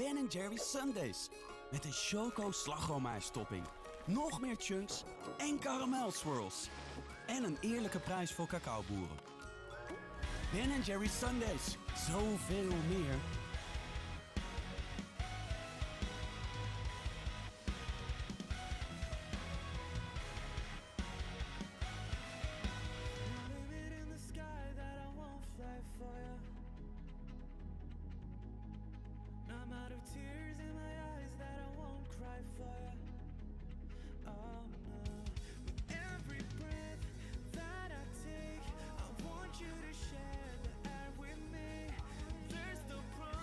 Ben Jerry's Sundaes. Met een choco slagroomijstopping. Nog meer chunks en karamel swirls. En een eerlijke prijs voor cacaoboeren. Ben Jerry's Sundaes. Zoveel meer. I'm out of tears in my eyes that I won't cry for you. Oh no. With every breath that I take, I want you to share the air with me. There's no promise.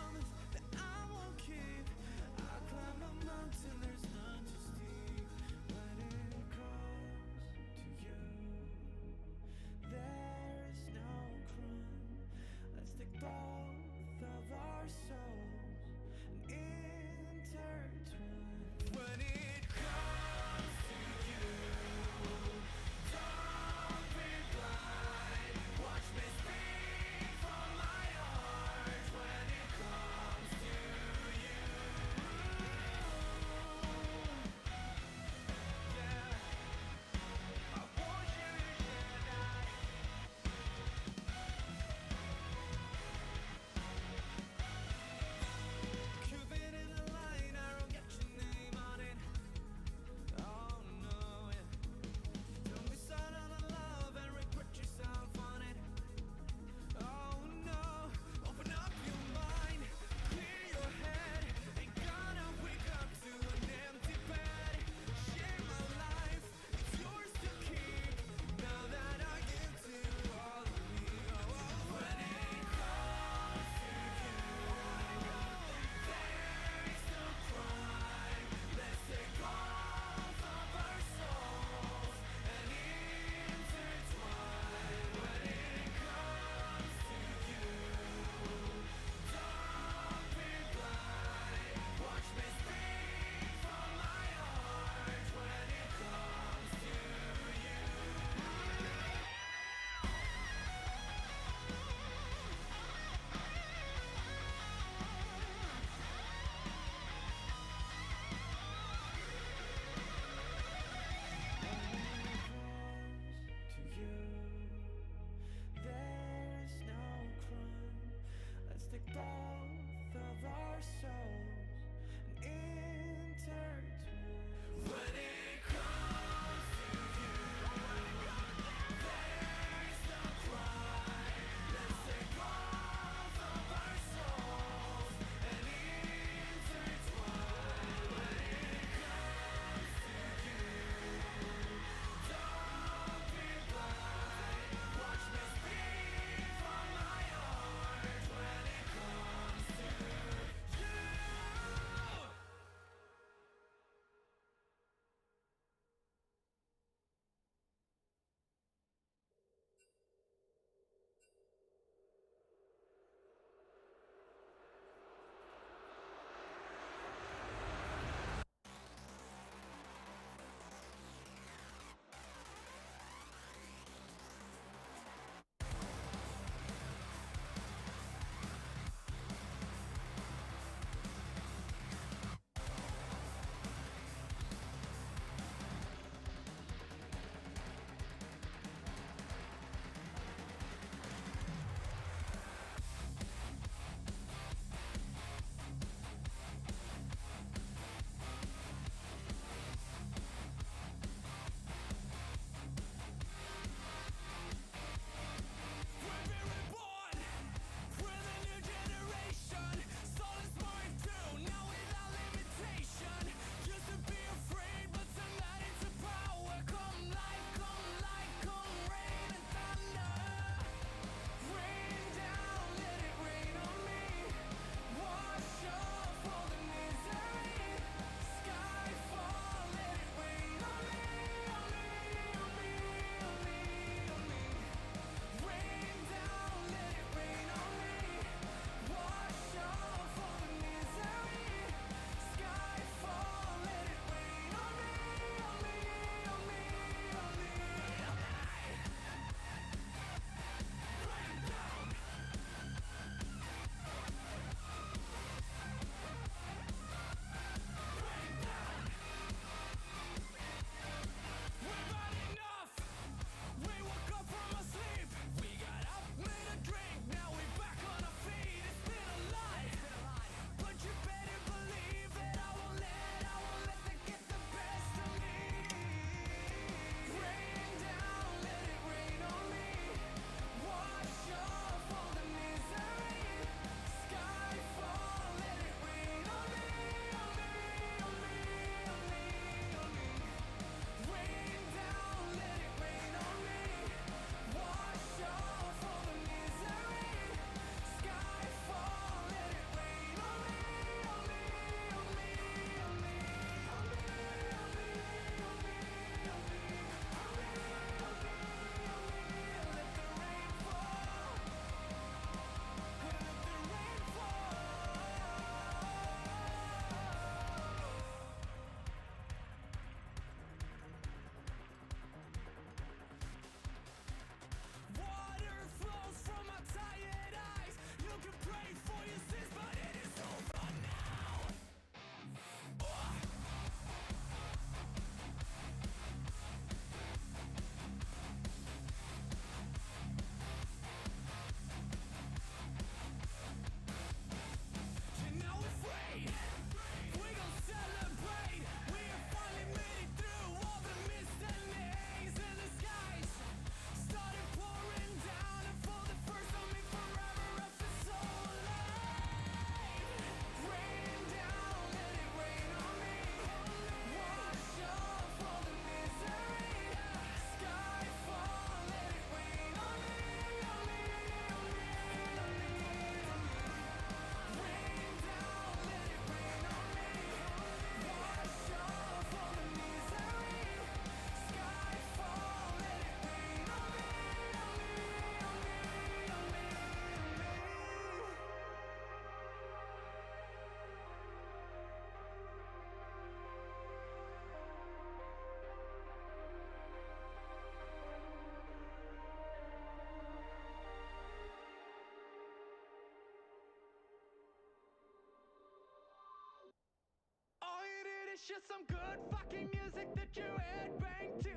just some good fucking music that you headbang to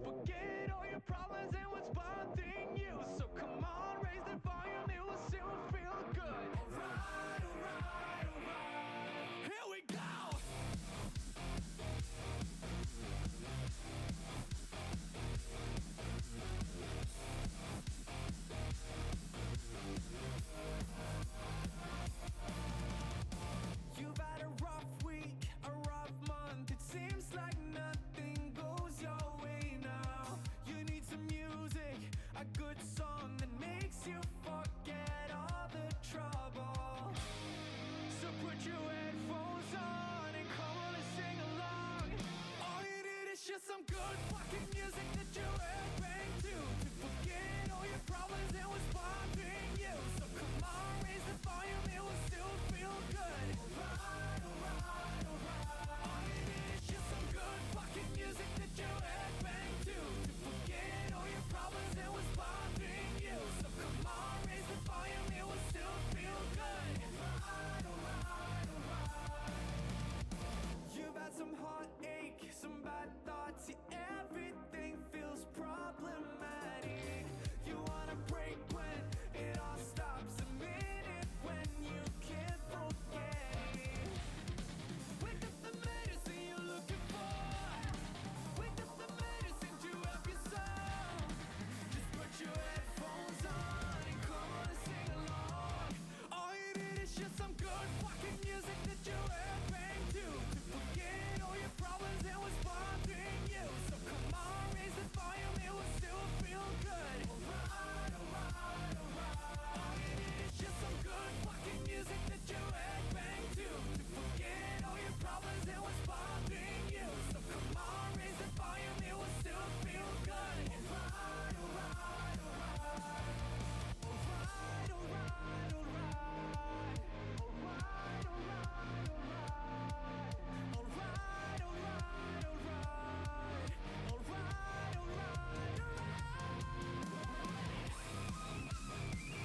forget all your problems and what's bothering you. So come on, raise the volume, it will still feel good. Alright, alright, alright. Here we go! You've had a rough week, a rough month. It seems like nothing goes your way now. You need some music, a good song that makes you forget all the trouble. So put your headphones on and come on and sing along. All you need is just some good fucking music that you headbang to forget all your problems and what's bothering you. So come on, raise the volume, it will still feel good. Alright, alright, alright. All you need is just some good fucking music that you headbang to forget all your problems and what's bothering you. So come on, raise the volume, it will still feel good. Alright, alright, alright. You've had some heartache, some bad thoughts, see everything feels problematic. You wanna break when it all stops, a minute when you can't forget it. Wake up the medicine you're looking for. Wake up the medicine to help your soul. Just put your headphones on and come on and sing along. All you need is just some good fucking music that you headbang to forget all your problems and what's bothering you. So come on, raise the volume, it will still feel good. Alright, alright, alright. All you need is just some good fucking music that you headbang to forget all your problems and what's bothering you. So come on, raise the volume, it will still feel good. Alright, alright, alright. Alright, alright, alright. Alright, alright, alright. Alright, alright, alright. Alright,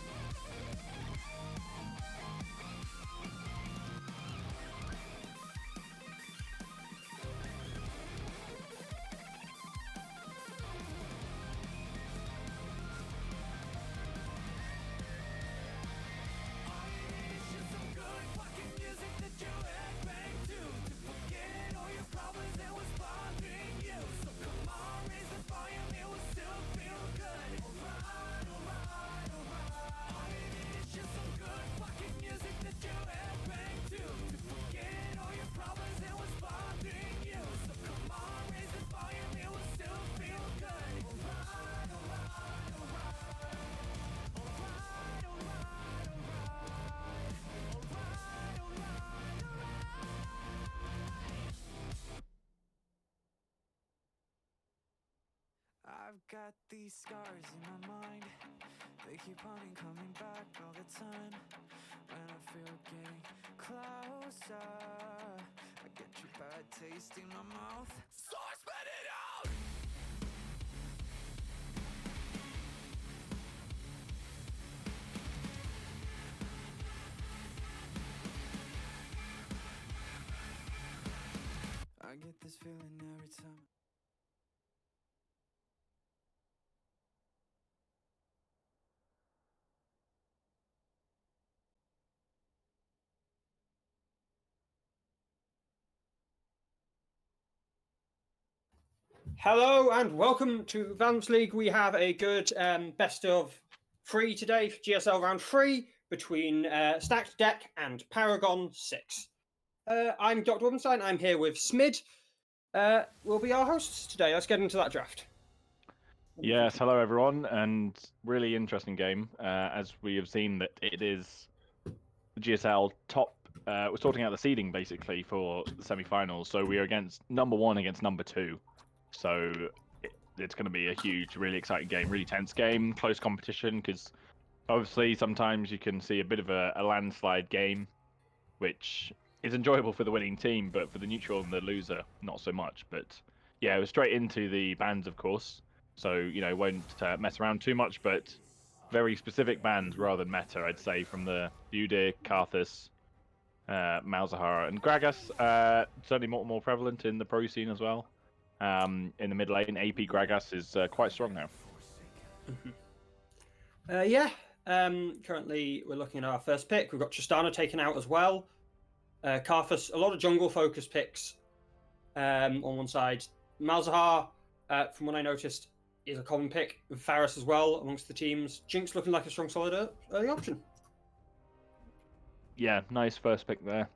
alright, all you need is just some good fucking music that you headbang to forget all your problems and what's bothering you. So come on, raise the volume, it will still feel good. Alright, alright, alright. All you need is just some good fucking music that you headbang to forget all your problems and what's bothering you. So come on, raise the volume, it will still feel good. Alright, alright, alright. Alright, alright, alright. Alright, alright, alright. I've got these scars in my mind. They keep on and coming back all the time. When I feel getting closer, I get your bad taste in my mouth. So I spit it out! I get this feeling every time. Hello and welcome to Valanth League. We have a good best of 3 today for GSL round 3 between Stacked Deck and Paragon 6. I'm Dr. Rubenstein. I'm here with Smid. Will be our hosts today. Let's get into that draft. Yes, hello everyone, and really interesting game. As we have seen that it is the GSL top. We're sorting out the seeding basically for the semi-finals. So we are against number 1 against number 2. So it's going to be a huge, really exciting game, really tense game, close competition. Because obviously sometimes you can see a bit of a landslide game, which is enjoyable for the winning team, but for the neutral and the loser, not so much. But yeah, we're straight into the bans, of course. So, you know, won't mess around too much, but very specific bans rather than meta, I'd say, from the Udyr, Karthus, Malzahar, and Gragas. Certainly more prevalent in the pro scene as well. In the mid lane, AP Gragas is quite strong now. Currently, we're looking at our first pick. We've got Tristana taken out as well. Karthus, a lot of jungle-focused picks on one side. Malzahar, from what I noticed, is a common pick. Faris as well amongst the teams. Jinx looking like a strong, solid early option. Yeah, nice first pick there.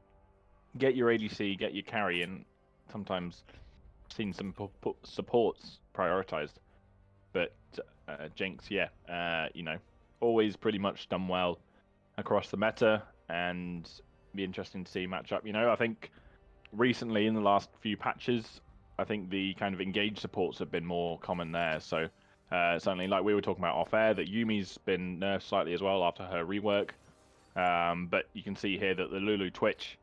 Get your ADC, get your carry, and sometimes seen some supports prioritized. But Jinx, always pretty much done well across the meta, and be interesting to see matchup. I think recently in the last few patches, I think the kind of engaged supports have been more common there. So certainly, like we were talking about off air, that Yumi's been nerfed slightly as well after her rework. But you can see here that the Lulu Twitch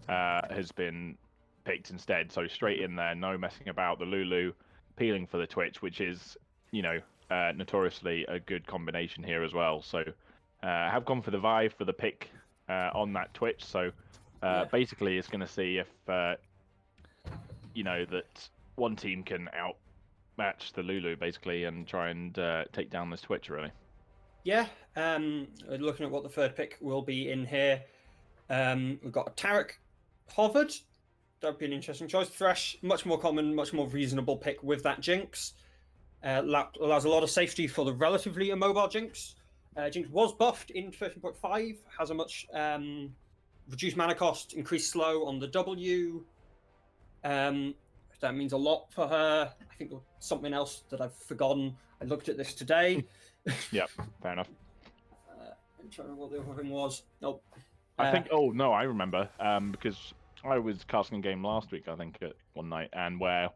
has been picked instead. So straight in there, no messing about. The Lulu peeling for the Twitch, which is, notoriously a good combination here as well. So have gone for the Vi for the pick on that Twitch. So basically, it's going to see if, that one team can outmatch the Lulu, basically, and try and take down this Twitch, really. Yeah, looking at what the third pick will be in here, we've got Tarek Hovard. That'd be an interesting choice. Thresh, much more common, much more reasonable pick with that Jinx. Allows a lot of safety for the relatively immobile Jinx. Jinx was buffed in 13.5, has a much reduced mana cost, increased slow on the W. That means a lot for her. I think something else that I've forgotten. I looked at this today. Yeah, fair enough. I'm trying to remember what the other thing was. Nope. I think. Oh no, I remember. Because I was casting a game last week, I think, at one night, and where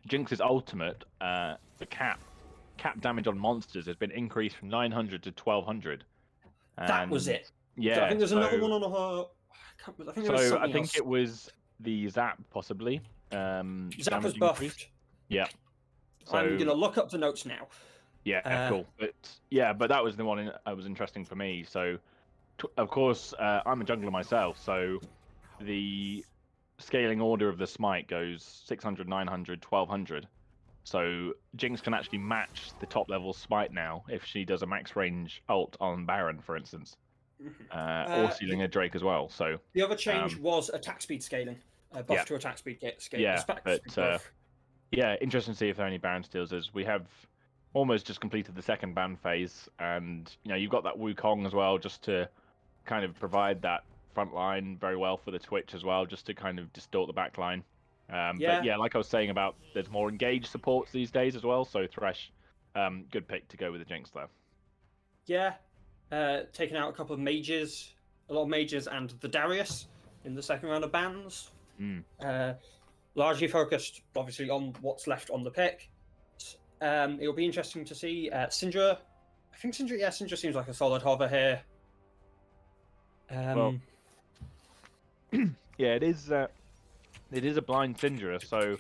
Jinx's ultimate, the cap damage on monsters has been increased from 900 to 1200. That was it. Yeah. I think there's another one on her. I think there was something else. It was the Zap, possibly. Zap was buffed. Increase. Yeah. So, I'm gonna look up the notes now. Yeah, cool. But that was the one that was interesting for me. So, of course, I'm a jungler myself, so the scaling order of the smite goes 600, 900, 1200. So Jinx can actually match the top level smite now if she does a max range ult on Baron, for instance, or sealing a Drake as well. So the other change was attack speed scaling, buff to attack speed scaling. Yeah, but interesting to see if there are any Baron steals. As we have almost just completed the second ban phase, and you've got that Wukong as well, just to kind of provide that front line very well for the Twitch as well, just to kind of distort the back line. But yeah, like I was saying about, there's more engaged supports these days as well, so Thresh, good pick to go with the Jinx there. Yeah, taking out a couple of mages, a lot of mages, and the Darius in the second round of bans. Largely focused, obviously, on what's left on the pick. It'll be interesting to see Syndra. I think Syndra seems like a solid hover here. Well, yeah, it is a blind Syndra, so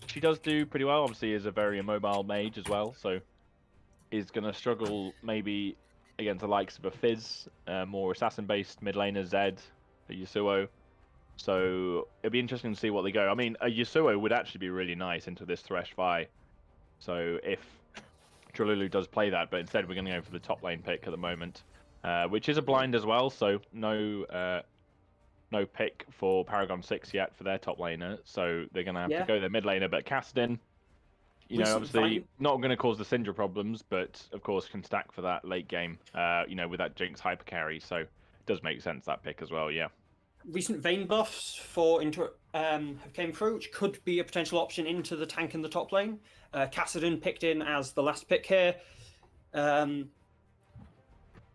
she does do pretty well. Obviously, is a very immobile mage as well, so is going to struggle maybe against the likes of a Fizz, more assassin-based mid laner Zed, a Yasuo. So it'll be interesting to see what they go. I mean, a Yasuo would actually be really nice into this Thresh Vi. So if Trululu does play that, but instead we're going to go for the top lane pick at the moment, which is a blind as well. So no pick for Paragon 6 yet for their top laner. So they're going to have to go their mid laner. But Kassadin, obviously not going to cause the Syndra problems, but of course can stack for that late game, with that Jinx hyper carry. So it does make sense, that pick as well, yeah. Recent Vayne buffs for have came through, which could be a potential option into the tank in the top lane. Kassadin picked in as the last pick here.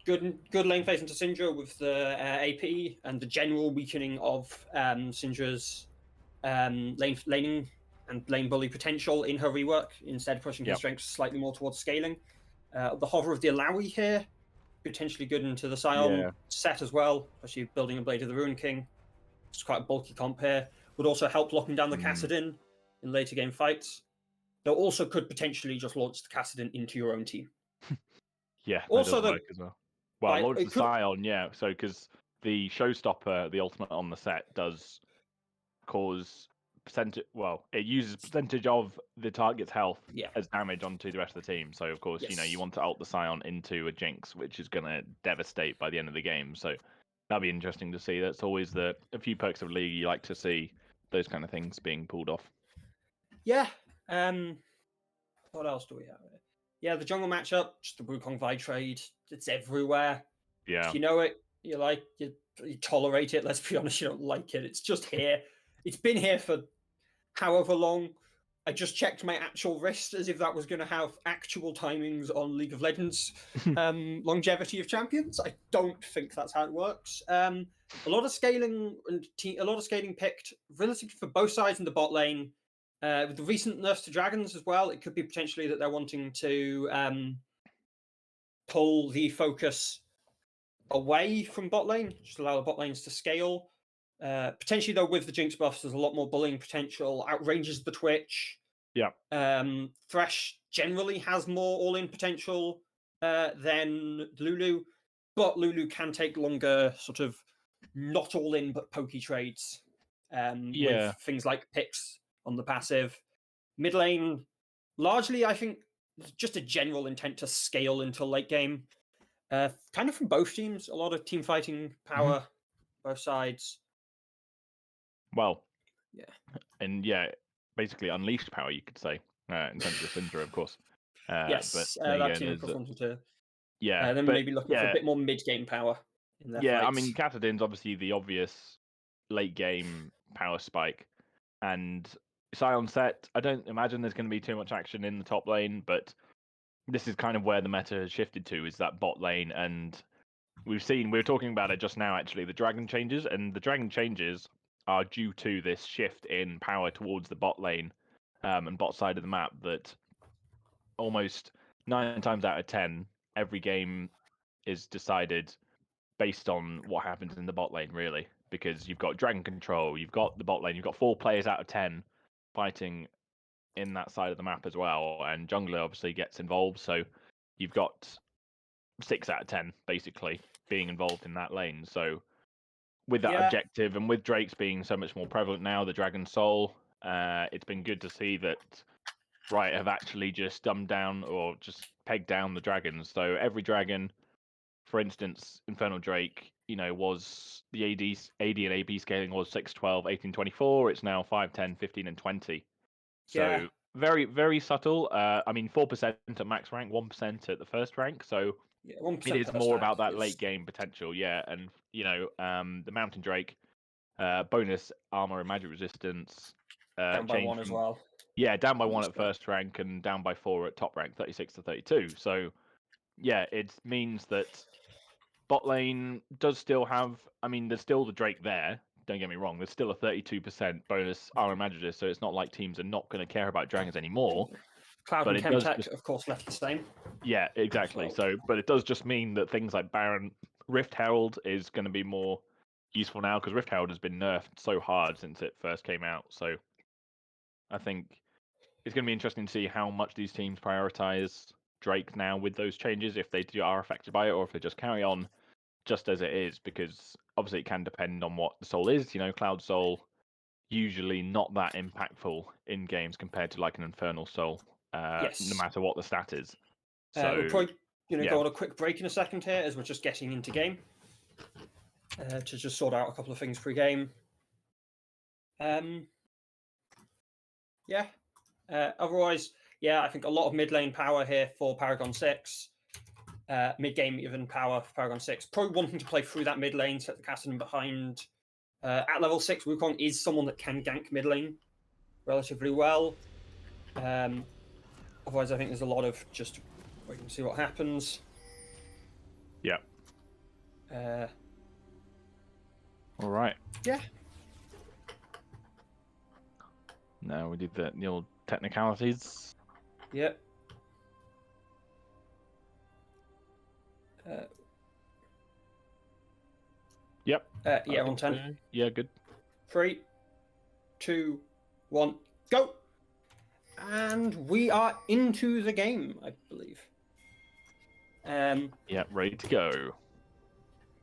Good lane phase into Syndra with the AP and the general weakening of Syndra's laning and lane bully potential in her rework, instead pushing her strengths slightly more towards scaling. The hover of the Alawi here, potentially good into the Scion set as well, especially building a Blade of the Ruin King. It's quite a bulky comp here. Would also help locking down the Kassadin in later game fights. Though also could potentially just launch the Kassadin into your own team. Yeah, that Also, does work as well. Well, like, launch it the could- Scion, yeah. So because the Showstopper, the ultimate on the set, does cause percentage. Well, it uses percentage of the target's health Yeah. as damage onto the rest of the team. So of course, you Yes. want to ult the Scion into a Jinx, which is going to devastate by the end of the game. So that'll be interesting to see. That's always a few perks of League you like to see those kind of things being pulled off. Yeah. What else do we have? Yeah, the jungle matchup, just the Wukong Vi trade. It's everywhere. Yeah. If you know it, you like you tolerate it. Let's be honest, you don't like it. It's just here. It's been here for however long. I just checked my actual wrist as if that was going to have actual timings on League of Legends longevity of champions. I don't think that's how it works. A lot of scaling and a lot of scaling picked relative for both sides in the bot lane. With the recent nerfs to dragons as well, it could be potentially that they're wanting to pull the focus away from bot lane, just allow the bot lanes to scale. Potentially, though, with the Jinx buffs, there's a lot more bullying potential, outranges the Twitch. Yeah. Thresh generally has more all-in potential than Lulu, but Lulu can take longer, sort of not all-in but pokey trades with things like picks on the passive. Mid lane, largely, I think, just a general intent to scale until late game. Kind of from both teams, a lot of team fighting power, both sides. Well, yeah, and basically unleashed power, you could say, in terms of Syndra, of course. yes, but then that again, team of wanted to. yeah, Then but maybe looking for a bit more mid game power in their I fights. mean, Katadin's obviously the obvious late game power spike, and Scion set. I don't imagine there's going to be too much action in the top lane, but this is kind of where the meta has shifted to, is that bot lane, and we were talking about it just now, actually, the dragon changes, and the dragon changes are due to this shift in power towards the bot lane and bot side of the map, that almost 9 times out of 10, every game is decided based on what happens in the bot lane, really, because you've got dragon control, you've got the bot lane, you've got 4 players out of 10 fighting in that side of the map as well, and jungler obviously gets involved, so you've got 6 out of 10 basically being involved in that lane. So with that objective, and with Drakes being so much more prevalent now, the Dragon Soul, it's been good to see that Riot have actually just dumbed down or just pegged down the dragons. So every dragon, for instance, Infernal Drake, was the AD and AP scaling was 6, 12, 18, 24. It's now 5, 10, 15, and 20. So very, very subtle. I mean, 4% at max rank, 1% at the first rank. So it is more about that late game potential, and the Mountain Drake, bonus armor and magic resistance, down by 1 as well. Yeah, down by 1 at first rank and down by 4 at top rank, 36 to 32. So it means that bot lane does still have. I mean, there's still the Drake there. Don't get me wrong. There's still a 32% bonus armor and magic resist, so it's not like teams are not going to care about dragons anymore. Cloud but and Chemtech, of course, left the same. Yeah, exactly. So, but it does just mean that things like Baron, Rift Herald is going to be more useful now, because Rift Herald has been nerfed so hard since it first came out. So I think it's going to be interesting to see how much these teams prioritize Drake now with those changes, if they are affected by it, or if they just carry on just as it is, because obviously it can depend on what the soul is. Cloud Soul, usually not that impactful in games compared to like an Infernal Soul, no matter what the stat is. So we'll probably go on a quick break in a second here, as we're just getting into game to just sort out a couple of things pre-game. Otherwise, I think a lot of mid lane power here for Paragon 6. Mid game even power for Paragon 6. Probably wanting to play through that mid lane, set the Cassidy behind. At level 6, Wukong is someone that can gank mid lane relatively well. Otherwise, I think there's a lot of just wait and see what happens. Yeah. All right. Yeah. Now we did the old technicalities. Yep. Yep. On 10. Yeah, good. 3, 2, 1, go! And we are into the game, I believe. Yeah, ready to go.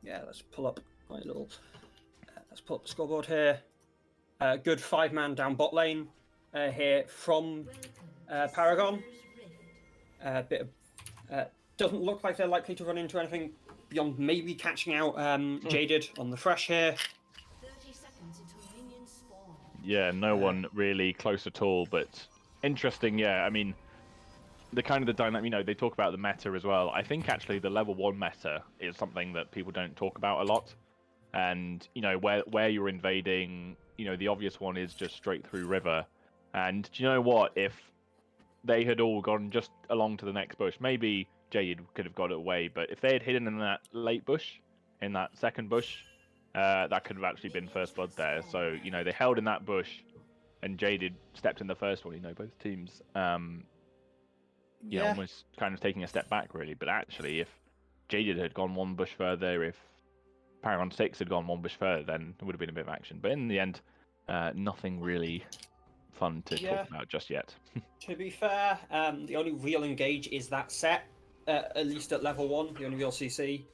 Yeah, let's pull up my little. Let's pull up the scoreboard here. Good 5-man down bot lane here from Paragon. Doesn't look like they're likely to run into anything beyond maybe catching out Jaded on the Thresh here. 30 seconds until minions spawn. Yeah, no one really close at all, but interesting. Yeah, I mean, the kind of the dynamic. You know, they talk about the meta as well. I think actually the level 1 meta is something that people don't talk about a lot. And you know, where you're invading, you know, the obvious one is just straight through river. And do you know what? If they had all gone just along to the next bush, maybe Jade could have got it away. But if they had hidden in that late bush, in that second bush, that could have actually been first blood there. So you know, they held in that bush, and Jaded stepped in the first one. You know, both teams, Yeah. almost kind of taking a step back really. But actually, if Jaded had gone one bush further, if Paragon 6 had gone one bush further, then it would have been a bit of action. But in the end, nothing really fun to talk about just yet. To be fair, the only real engage is that set, at least at level 1, the only real CC.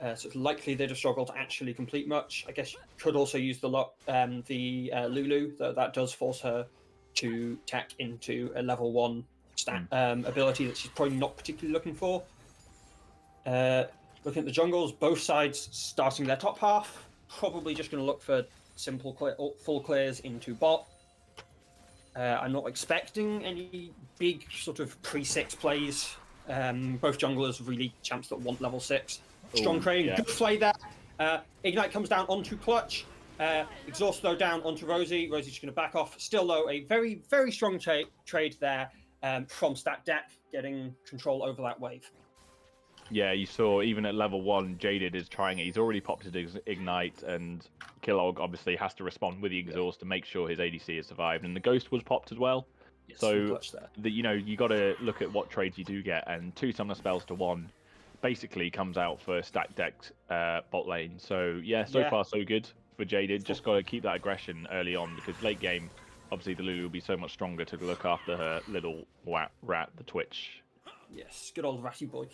So it's likely they'd have struggled to actually complete much. I guess you could also use the Lulu, though that does force her to tech into a level 1 stat ability that she's probably not particularly looking for. Looking at the jungles, both sides starting their top half, probably just going to look for simple full clears into bot. I'm not expecting any big sort of pre-6 plays. Both junglers really champs that want level 6. Strong Crane, good play there. Ignite comes down onto Clutch. Exhaust though down onto Rosie. Rosie's just going to back off. Still though, a very, very strong trade there from Stack Deck, getting control over that wave. Yeah, you saw even at level 1, Jaded is trying it. He's already popped his Ignite, and Killog obviously has to respond with the exhaust to make sure his ADC has survived. And the Ghost was popped as well. Yes, So, you know, you got to look at what trades you do get. And 2 summoner spells to 1 basically comes out for Stack Deck's bot lane. So, yeah, so far so good for Jaded. Just got to keep that aggression early on, because late game, obviously the Lulu will be so much stronger to look after her little rat, the Twitch. Yes, good old ratty boy.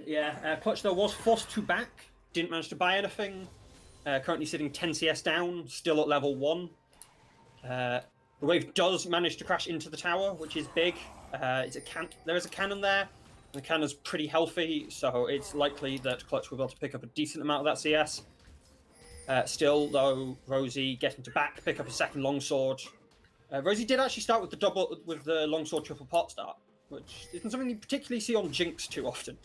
Yeah, Clutch though was forced to back, didn't manage to buy anything. Currently sitting 10 CS down, still at level 1. The wave does manage to crash into the tower, which is big. There is a cannon there. The cannon's pretty healthy, so it's likely that Clutch will be able to pick up a decent amount of that CS. Still, though, Rosie getting to back, pick up a second longsword. Rosie did actually start with the longsword triple pot start, which isn't something you particularly see on Jinx too often.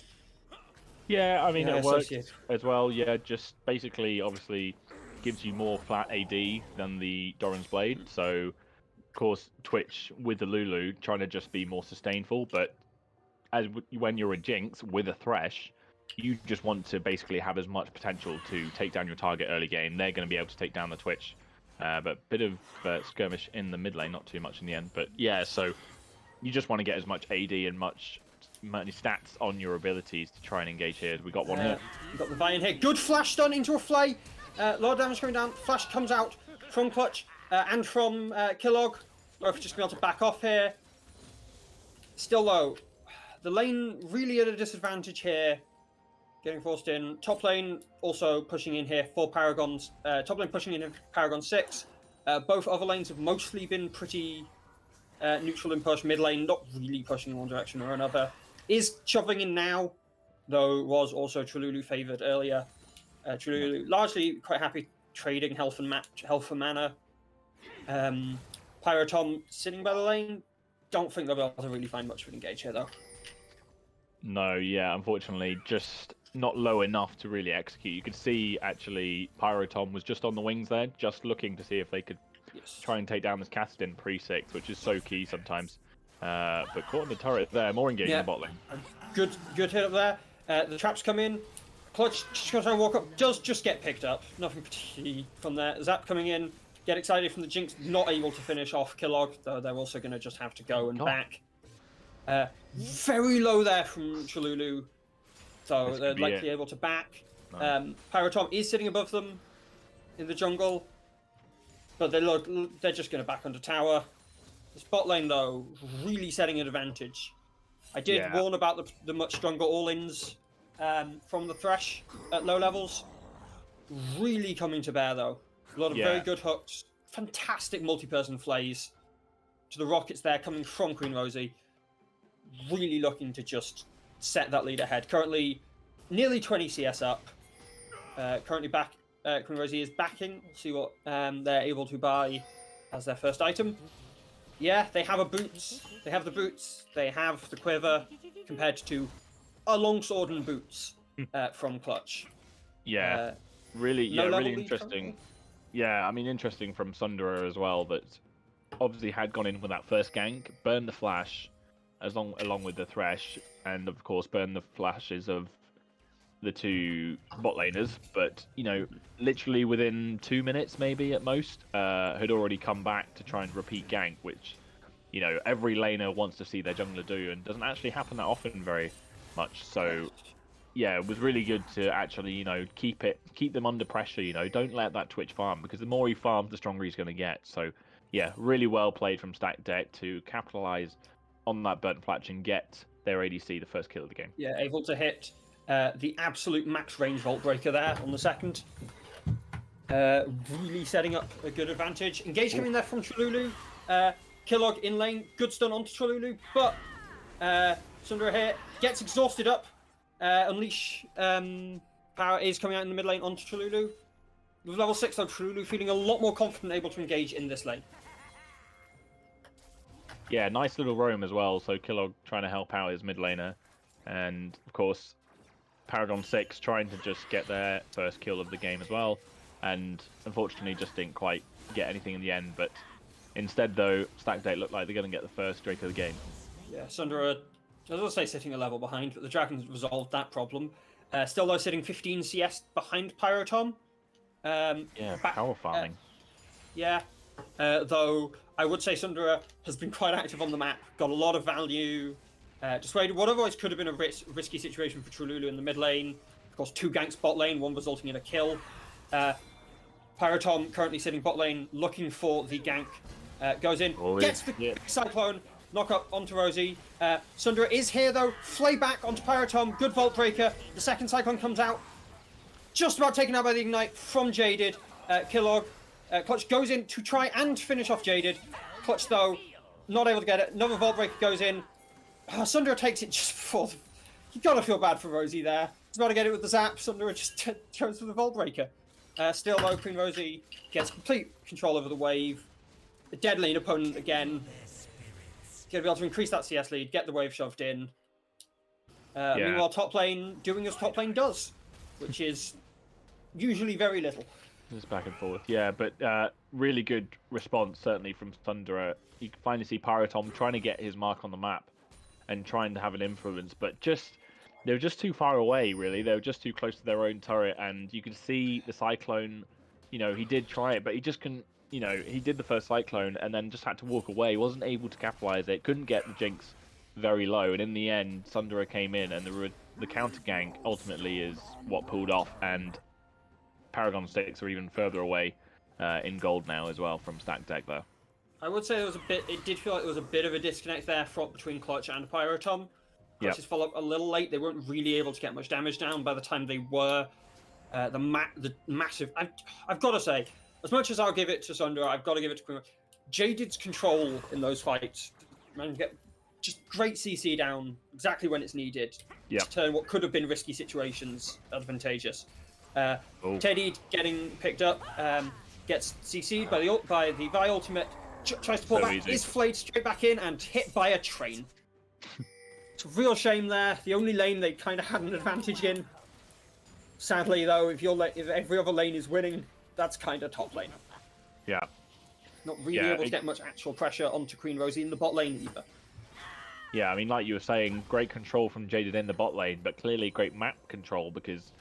Yeah, I mean, it works as well. Yeah, just basically, obviously, gives you more flat AD than the Doran's Blade. So, of course, Twitch with the Lulu trying to just be more sustainful. But when you're a Jinx with a Thresh, you just want to basically have as much potential to take down your target early game. They're going to be able to take down the Twitch. But bit of skirmish in the mid lane, not too much in the end. But yeah, so you just want to get as much AD and many stats on your abilities to try and engage here. We got one here. We got the Vine here. Good flash stun into a flay. A lot of damage coming down. Flash comes out from Clutch and from Killog. Both just going to be able to back off here. Still though, the lane really at a disadvantage here. Getting forced in. Top lane also pushing in here for Paragons. Top lane pushing in Paragon 6. Both other lanes have mostly been pretty neutral in push. Mid lane not really pushing in one direction or another. Is shoving in now, though was also Trululu favoured earlier. Trululu largely quite happy trading health and mana. Pyrotom sitting by the lane. Don't think they'll be able to really find much of an engage here though. No, yeah, unfortunately, just not low enough to really execute. You could see actually Pyrotom was just on the wings there, just looking to see if they could try and take down this Cassidin pre-6, which is so key sometimes. But caught in the turret there, more engaging in the bot lane. Good hit up there. The traps come in. Clutch just goes around, walk up, does just get picked up. Nothing particularly from there. Zap coming in, get excited from the Jinx, not able to finish off Killog, though they're also going to just have to go and back. Very low there from Trululu, so they're likely able to back. No. Pyrotom is sitting above them in the jungle, but they're just going to back under tower. This bot lane, though, really setting an advantage. I did warn about the much stronger all-ins from the Thresh at low levels. Really coming to bear, though. A lot of very good hooks. Fantastic multi-person flays to the rockets there coming from Queen Rosie. Really looking to just set that lead ahead. Currently, nearly 20 CS up. Currently back. Queen Rosie is backing. We'll see what they're able to buy as their first item. Yeah, they have a boots. They have the boots. They have the quiver compared to a longsword and boots from Clutch. Yeah, really interesting. Currently. Yeah, I mean, interesting from Sundera as well, that obviously had gone in with that first gank, burned the flash, along with the Thresh, and of course burned the flashes of the two bot laners, but, you know, literally within 2 minutes, maybe at most, had already come back to try and repeat gank, which, you know, every laner wants to see their jungler do, and doesn't actually happen that often very much, so... Yeah, it was really good to actually, you know, keep them under pressure, you know, don't let that Twitch farm, because the more he farms, the stronger he's going to get. So, yeah, really well played from Stack Deck to capitalize on that burnt flash and get their ADC the first kill of the game. Yeah, able to hit the absolute max range Vault Breaker there on the second. Really setting up a good advantage. Engage coming there from Cholulu. Killog in lane, good stun onto Cholulu, but Sundra here gets exhausted up. Unleash power is coming out in the mid lane onto Cholulu. With level 6 though, Cholulu feeling a lot more confident, able to engage in this lane. Yeah, nice little roam as well, so Killog trying to help out his mid laner. And, of course, Paragon 6 trying to just get their first kill of the game as well. And, unfortunately, just didn't quite get anything in the end. But instead, though, Stack Deck looked like they're going to get the first Drake of the game. Yeah, Sundra, I was going to say sitting a level behind, but the Dragons resolved that problem. Still, though, sitting 15 CS behind Pyrotom. Yeah, power farming. Though I would say Sundra has been quite active on the map, got a lot of value, dissuaded what otherwise could have been a risky situation for Trululu in the mid lane. Of course, 2 ganks bot lane, 1 resulting in a kill. Pyrotom currently sitting bot lane, looking for the gank. Goes in, gets the Cyclone, knock up onto Rosie. Sundra is here though, flay back onto Pyrotom, good Vault Breaker. The second Cyclone comes out, just about taken out by the Ignite from Jaded. Killog. Clutch goes in to try and finish off Jaded. Clutch, though, not able to get it. Another Vault Breaker goes in. Sundra takes it just before... You gotta feel bad for Rosie there. He's about to get it with the zap. Sundra just goes for the Vault Breaker. Still, though, Queen Rosie gets complete control over the wave. A dead lane opponent again. Gonna be able to increase that CS lead, get the wave shoved in. Meanwhile, top lane doing as top lane does, which is usually very little. Just back and forth, yeah, but really good response, certainly from Thunderer. You can finally see Pyrotom trying to get his mark on the map and trying to have an influence, but they were just too far away, really. They were just too close to their own turret, and you could see the Cyclone, you know, he did try it, but he just couldn't, you know, he did the first Cyclone and then just had to walk away. He wasn't able to capitalize it, couldn't get the Jinx very low, and in the end, Thunderer came in, and the counter gank ultimately is what pulled off, and Paragon 6 are even further away in gold now as well from Stack Deck there. I would say it did feel like there was a bit of a disconnect there between Clutch and Pyrotom. Clutch's follow up a little late. They weren't really able to get much damage down by the time they were. The massive... I've got to say, as much as I'll give it to Sundra, I've got to give it to Queen. Jaded's control in those fights, man, get just great CC down exactly when it's needed to turn what could have been risky situations advantageous. Teddy getting picked up, gets CC'd by the Vi ultimate, tries to pull back, easy. is flayed straight back in and hit by a train. It's a real shame there. The only lane they kind of had an advantage in. Sadly, though, if every other lane is winning, that's kind of top lane. Yeah. Not really able to get much actual pressure onto Queen Rosie in the bot lane either. Yeah, I mean, like you were saying, great control from Jaded in the bot lane, but clearly great map control because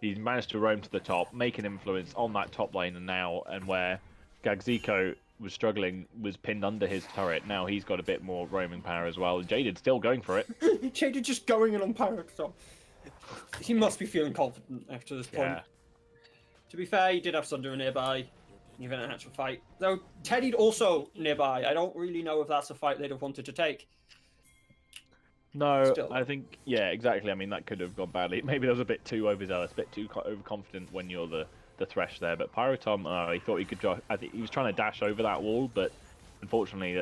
he's managed to roam to the top, make an influence on that top lane, and where Gagziko was struggling, was pinned under his turret. Now he's got a bit more roaming power as well. Jaded still going for it. Jaded just going in on Pyrotom. He must be feeling confident after this point. Yeah. To be fair, he did have Sundra nearby, even an actual fight. Though Teddy'd also nearby. I don't really know if that's a fight they'd have wanted to take. No, Still. I think exactly. I mean, that could have gone badly. Maybe that was a bit too overzealous, a bit too overconfident when you're the Thresh there. But Pyrotom, he thought he could. I think he was trying to dash over that wall, but unfortunately,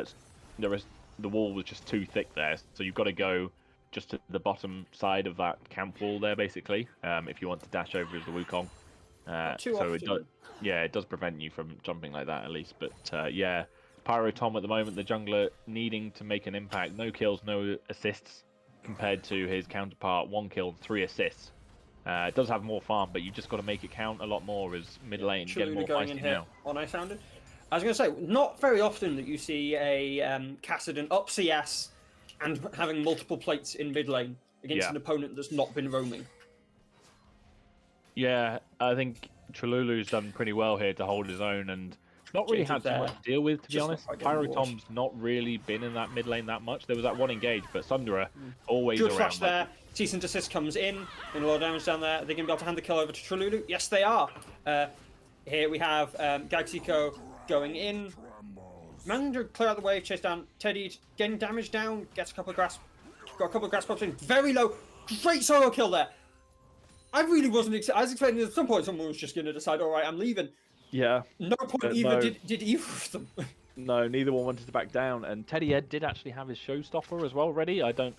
the wall was just too thick there. So you've got to go just to the bottom side of that camp wall there, basically, if you want to dash over as the Wukong. Too so often. it does prevent you from jumping like that at least. But Pyrotom at the moment, the jungler needing to make an impact. No kills, no assists compared to his counterpart. 1 kill, 3 assists. It does have more farm, but you just got to make it count a lot more as mid lane. Get more going in feisty here now. on I sounded. I was going to say, not very often that you see a Kassadin up CS and having multiple plates in mid lane against an opponent that's not been roaming. Yeah, I think Cholulu's done pretty well here to hold his own and not really had too much to deal with, to be honest. Pyrotom's not really been in that mid lane that much. There was that one engage, but Sundra always Good around. flash there. Cease and desist comes in. And a lot of damage down there. They're going to be able to hand the kill over to Cholulu. Yes, they are. Here we have Galaxico going in. Managing to clear out the wave, chase down Teddy, getting damage down, gets a couple of grass, got a couple of grass pops in, very low, great solo kill there. I really wasn't, I was expecting at some point someone was just going to decide, all right, I'm leaving. Yeah. No point either did either of them. No, neither one wanted to back down, and Teddy Ed did actually have his showstopper as well ready. I don't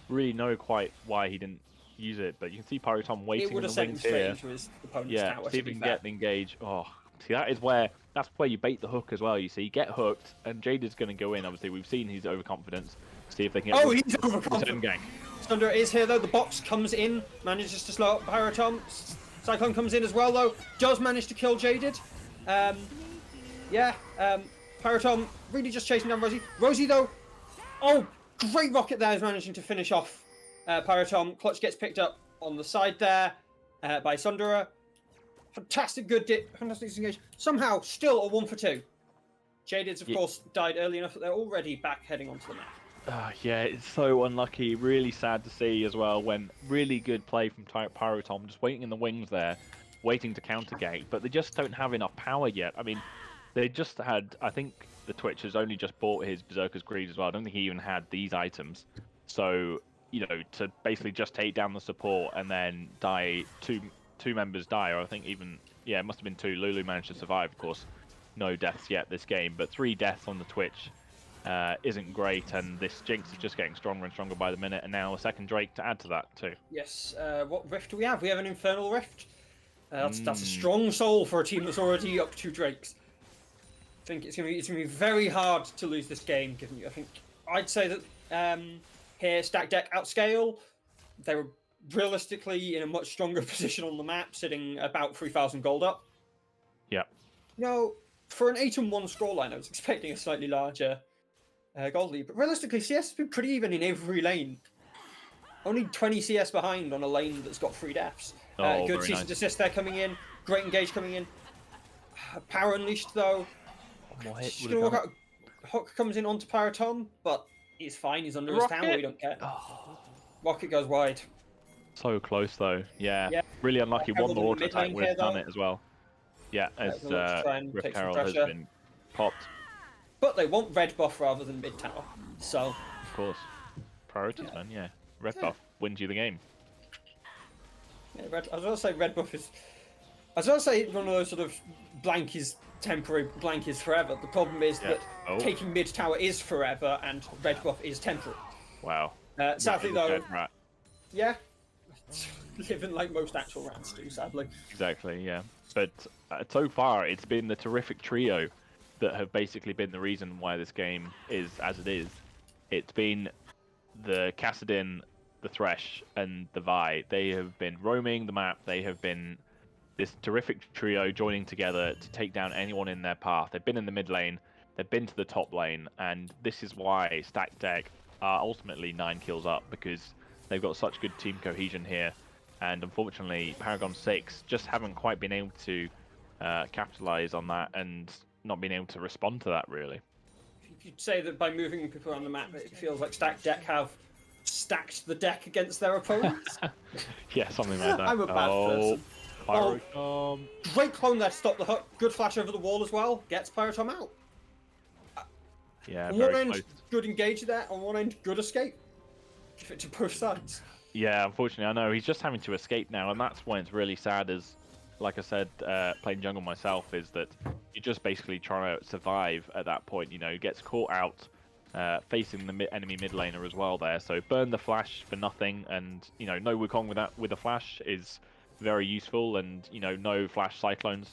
really know quite why he didn't use it, but you can see Pyrotom waiting in the wings here. Yeah, see if he can get the engage. Oh, see, that's where you bait the hook as well. You see, get hooked, and Jaded's going to go in. Obviously, we've seen his overconfidence. See if they can get. Oh, he's overconfident. Gang. Thunder is here though. The box comes in, manages to slow up Pyrotom. Cyclone comes in as well though. Does manage to kill Jaded. Pyrotom really just chasing down Rosie. Rosie though, oh, great rocket there is managing to finish off Pyrotom. Clutch gets picked up on the side there by Sundara. Fantastic disengage. Somehow, still a 1 for 2. Jaded's, of course, died early enough that they're already back heading onto the map. Yeah, it's so unlucky. Really sad to see as well when really good play from Pyrotom, just waiting in the wings there, waiting to countergate, but they just don't have enough power yet. I mean, they just had, I think the Twitch has only just bought his Berserker's Greed as well. I don't think he even had these items. So, to basically just take down the support and then die, two members die, or I think even, it must have been 2. Lulu managed to survive, of course. No deaths yet this game, but 3 deaths on the Twitch isn't great, and this Jinx is just getting stronger and stronger by the minute, and now a second Drake to add to that too. Yes, what Rift do we have? We have an Infernal Rift. That's a strong soul for a team that's already up 2 Drakes. I think it's gonna be very hard to lose this game. I'd say that here Stack Deck outscale. They were realistically in a much stronger position on the map, sitting about 3,000 gold up. Yeah. For an 8-1 scoreline, I was expecting a slightly larger gold lead, but realistically, CS has been pretty even in every lane. Only 20 CS behind on a lane that's got 3 deaths. Good cease and desist there coming in. Great engage coming in. Power unleashed though. She's gonna walk out. Hook comes in onto Pyrotom, but he's fine. He's under his tower. We don't care. Rocket goes wide. So close though. Yeah. Really unlucky. One more auto attack would have done it as well. Yeah, as Rift Herald has been popped. But they want red buff rather than mid tower. So. Of course. Priorities, man. Yeah. Red buff wins you the game. Yeah, I was going to say red buff is. I was going to say one of those sort of blank is temporary, blank is forever. The problem is that taking mid tower is forever and red buff is temporary. Wow. Sadly though. Yeah. Living like most actual rats do, sadly. Exactly, yeah. But so far, it's been the terrific trio that have basically been the reason why this game is as it is. It's been the Kassadin, the Thresh, and the Vi. They have been roaming the map. They have been this terrific trio joining together to take down anyone in their path. They've been in the mid lane. They've been to the top lane. And this is why Stack Deck are ultimately 9 kills up, because they've got such good team cohesion here. And unfortunately, Paragon 6 just haven't quite been able to capitalize on that and not been able to respond to that, really. You'd say that by moving people around the map, it feels like Stack Deck have stacked the deck against their opponents. Yeah, something like that. I'm a bad person. Pyrotom. Great clone there to stop the hook. Good flash over the wall as well. Gets Pyrotom out. Yeah, on very one end, close. good engage there. On one end, good escape. give it to both sides. Yeah, unfortunately, I know he's just having to escape now, and that's when it's really sad. As, like I said, playing jungle myself, is that you're just basically trying to survive at that point. You know, he gets caught out facing the enemy mid laner as well there. So burn the flash for nothing, and you know, no Wukong with a flash is very useful, and you know, no flash cyclones.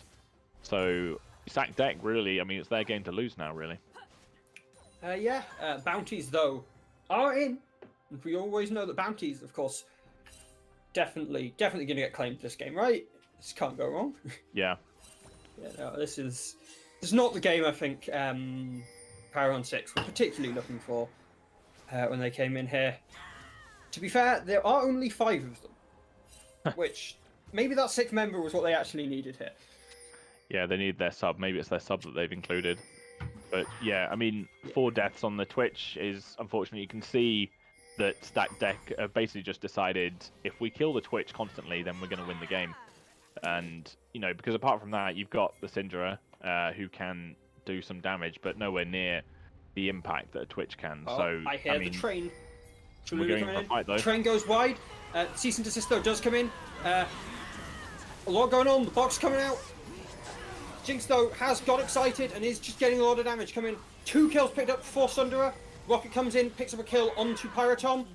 So stack deck really. I mean, it's their game to lose now, really. Bounties though are in. And we always know that bounties, of course, definitely going to get claimed this game, right? This can't go wrong. Yeah. Yeah, no, this is not the game I think Paragon 6 were particularly looking for when they came in here. To be fair, there are only 5 of them, which maybe that 6th member was what they actually needed here. Yeah, they need their sub. Maybe it's their sub that they've included. But yeah, I mean, 4 deaths on the Twitch is unfortunate. You can see that Stack Deck have basically just decided if we kill the Twitch constantly, then we're going to win the game. And, you know, because apart from that, you've got the Syndra who can do some damage, but nowhere near the impact that a Twitch can. Oh, so I hear mean, the train. we're going for a fight, though. Train goes wide. Cease and desist though does come in. A lot going on. The box coming out. Jinx though has got excited and is just getting a lot of damage coming. 2 kills picked up for Sunderer. Rocket comes in, picks up a kill onto Pyrotom.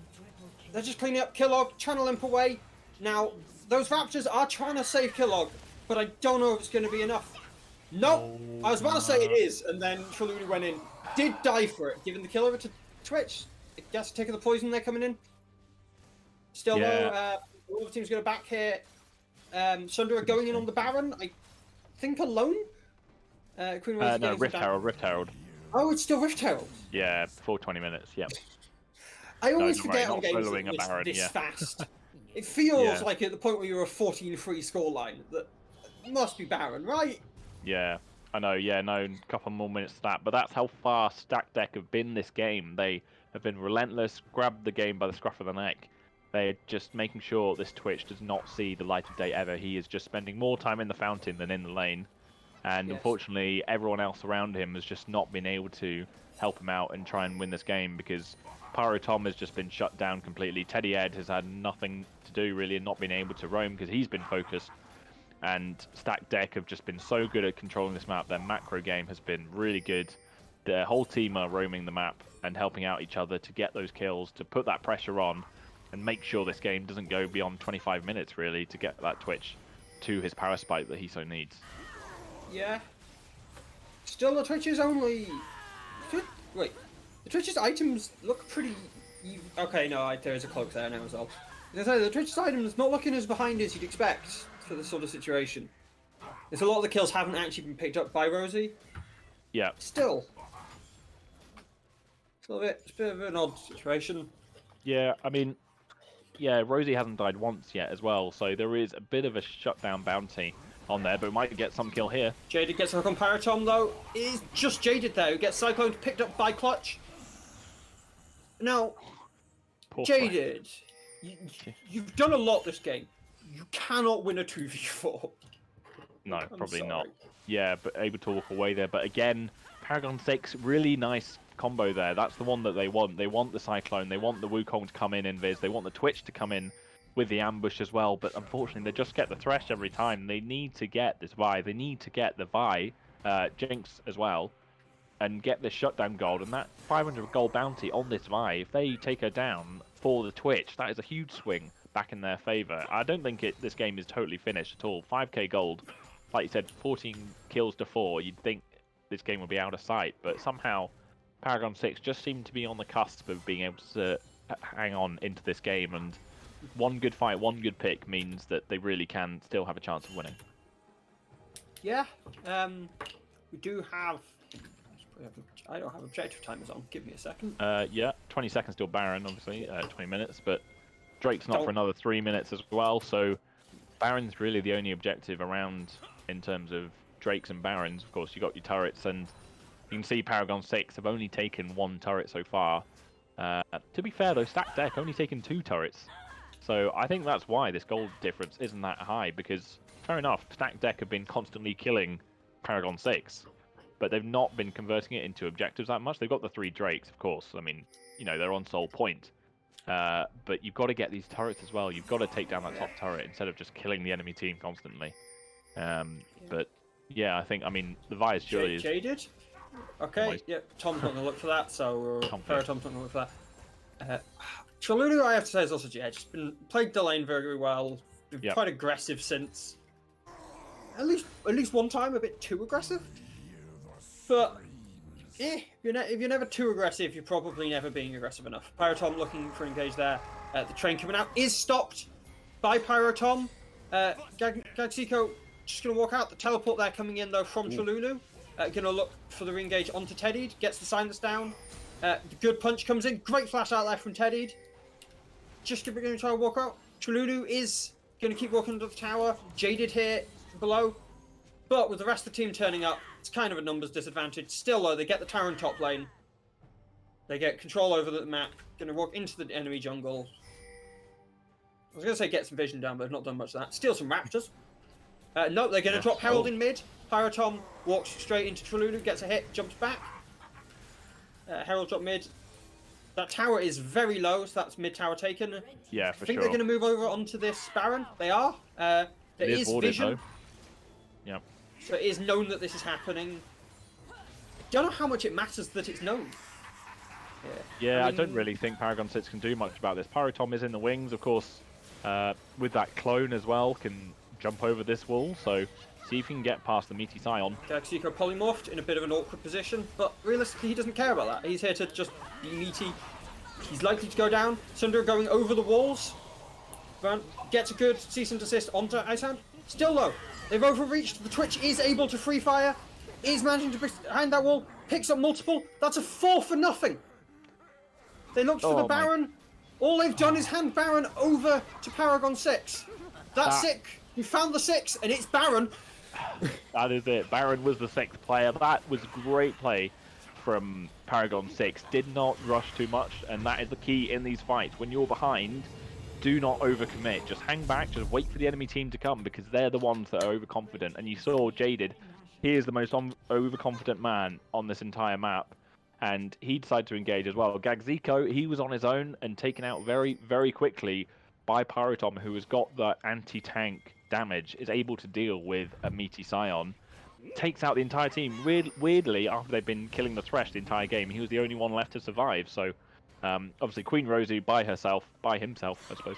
They're just cleaning up Killog, channel imp away. Now, those Raptors are trying to save Killog, but I don't know if it's going to be enough. Nope, I was about to say it is, and then Trelawney went in. Did die for it, giving the kill over to Twitch. I guess taking the poison they're coming in. Still though, all the teams going to back here. Sunderer going in on the Baron, I think alone? Queen No, Rift Herald. Oh, it's still Rift Herald. Yeah, before 20 minutes, yeah. I always don't forget worry, on games not that this Baron, yeah. fast. It feels Yeah. like at the point where you're a 14-3 scoreline that it must be Baron, right? Yeah, I know, yeah, no, a couple more minutes to that. But that's how fast Stack Deck have been this game. They have been relentless, grabbed the game by the scruff of the neck. They're just making sure this Twitch does not see the light of day ever. He is just spending more time in the fountain than in the lane. And Yes. Unfortunately, everyone else around him has just not been able to help him out and try and win this game because Pyrotom has just been shut down completely. Teddy Ed has had nothing to do really and not been able to roam because he's been focused. And Stack Deck have just been so good at controlling this map. Their macro game has been really good. The whole team are roaming the map and helping out each other to get those kills, to put that pressure on and make sure this game doesn't go beyond 25 minutes really to get that Twitch to his power spike that he so needs. Yeah. Still, the Twitch's only... Wait. The Twitch's items look pretty... Okay, no, there is a cloak there now as well. The Twitch's items not looking as behind as you'd expect for this sort of situation. There's a lot of the kills haven't actually been picked up by Rosie. Yeah. Still. It's a bit of an odd situation. Yeah, I mean, yeah, Rosie hasn't died once yet as well, so there is a bit of a shutdown bounty on there, but we might get some kill here. Jaded gets a hook on Pyrotom though. It is just Jaded there who gets Cyclone picked up by Clutch. Now, Poor Jaded, you've done a lot this game. You cannot win a 2v4. No, I'm probably not. sorry. Yeah, but able to walk away there. But again, Paragon 6, really nice combo there. That's the one that they want. They want the Cyclone. They want the Wukong to come in Viz. They want the Twitch to come in with the ambush as well. But unfortunately, they just get the Thresh every time. They need to get this Vi. They need to get the Vi, Jinx as well, and get this shutdown gold. And that 500 gold bounty on this Vi, if they take her down for the Twitch, that is a huge swing back in their favour. I don't think this game is totally finished at all. 5k gold, like you said, 14 kills to 4. You'd think this game would be out of sight, but somehow Paragon 6 just seemed to be on the cusp of being able to hang on into this game, and one good fight, one good pick means that they really can still have a chance of winning. Yeah, we do have... I don't have objective timers on. Give me a second. Yeah, 20 seconds till Baron, obviously, 20 minutes, but Drake's not for another 3 minutes as well, so Baron's really the only objective around in terms of Drakes and Barons. Of course, you got your turrets, and you can see Paragon 6 have only taken 1 turret so far. To be fair though, Stack Deck only taken 2 turrets, so I think that's why this gold difference isn't that high, because fair enough, Stack Deck have been constantly killing Paragon 6, but they've not been converting it into objectives that much. They've got the 3 Drakes, of course. I mean, you know, they're on Soul Point, But you've got to get these turrets as well. You've got to take down that top turret instead of just killing the enemy team constantly. But yeah, I mean, the Vice surely is... Jaded? Okay, Almost. yeah, Tom's not going to look for that, so Confident. Tom's not going to look for that. Chalulu, I have to say, is also edge. He's been played the lane very well. Been Yep. quite aggressive since at least one time, a bit too aggressive. But if you're never too aggressive, you're probably never being aggressive enough. Pyrotom looking for engage there. The train coming out is stopped by Pyrotom. Gagsiko just going to walk out. The teleport there coming in though from Chalulu. Going to look for the re-engage onto Teddied. Gets the silence down. The good punch comes in. Great flash out there from Teddied. Just going to try and walk out. Chalulu is going to keep walking under the tower. Jaded here below. But with the rest of the team turning up, it's kind of a numbers disadvantage. Still though, they get the tower in top lane. They get control over the map. Going to walk into the enemy jungle. I was going to say get some vision down, but they've not done much of that. Steal some raptors. No, they're going to drop Herald in mid. Pyrotom walks straight into Chalulu, gets a hit, jumps back. Herald drop mid. That tower is very low, so that's mid tower taken. Yeah, I for think sure. they're going to move over onto this Baron. They are. There It is boarded, vision. though. Yep. So it is known that this is happening. Don't know how much it matters that it's known. Yeah, I mean- don't really think Paragon 6 can do much about this. Pyrotom is in the wings, of course, with that clone as well, can jump over this wall, so see if you can get past the Meaty Scion. Gagsiko polymorphed in a bit of an awkward position, but realistically he doesn't care about that. He's here to just be meaty. He's likely to go down. Sundra going over the walls. Baron gets a good cease and desist onto Icehound. Still low. They've overreached. The Twitch is able to free fire. Is managing to behind that wall. Picks up multiple. That's a 4 for nothing. They looked for the Oh my- Baron. All they've done is hand Baron over to Paragon 6. That's That- sick. You found the 6, and it's Baron. That is it. Baron was the 6th player. That was great play from Paragon 6. Did not rush too much, and that is the key in these fights. When you're behind, do not overcommit. Just hang back, just wait for the enemy team to come, because they're the ones that are overconfident. And you saw Jaded, he is the most overconfident man on this entire map, and he decided to engage as well. Gagsiko, he was on his own and taken out very, very quickly by Pyrotom, who has got the anti-tank damage, is able to deal with a Meaty Scion, takes out the entire team. Weirdly, after they've been killing the Thresh the entire game, he was the only one left to survive. So, obviously, Queen Rosie by himself, I suppose,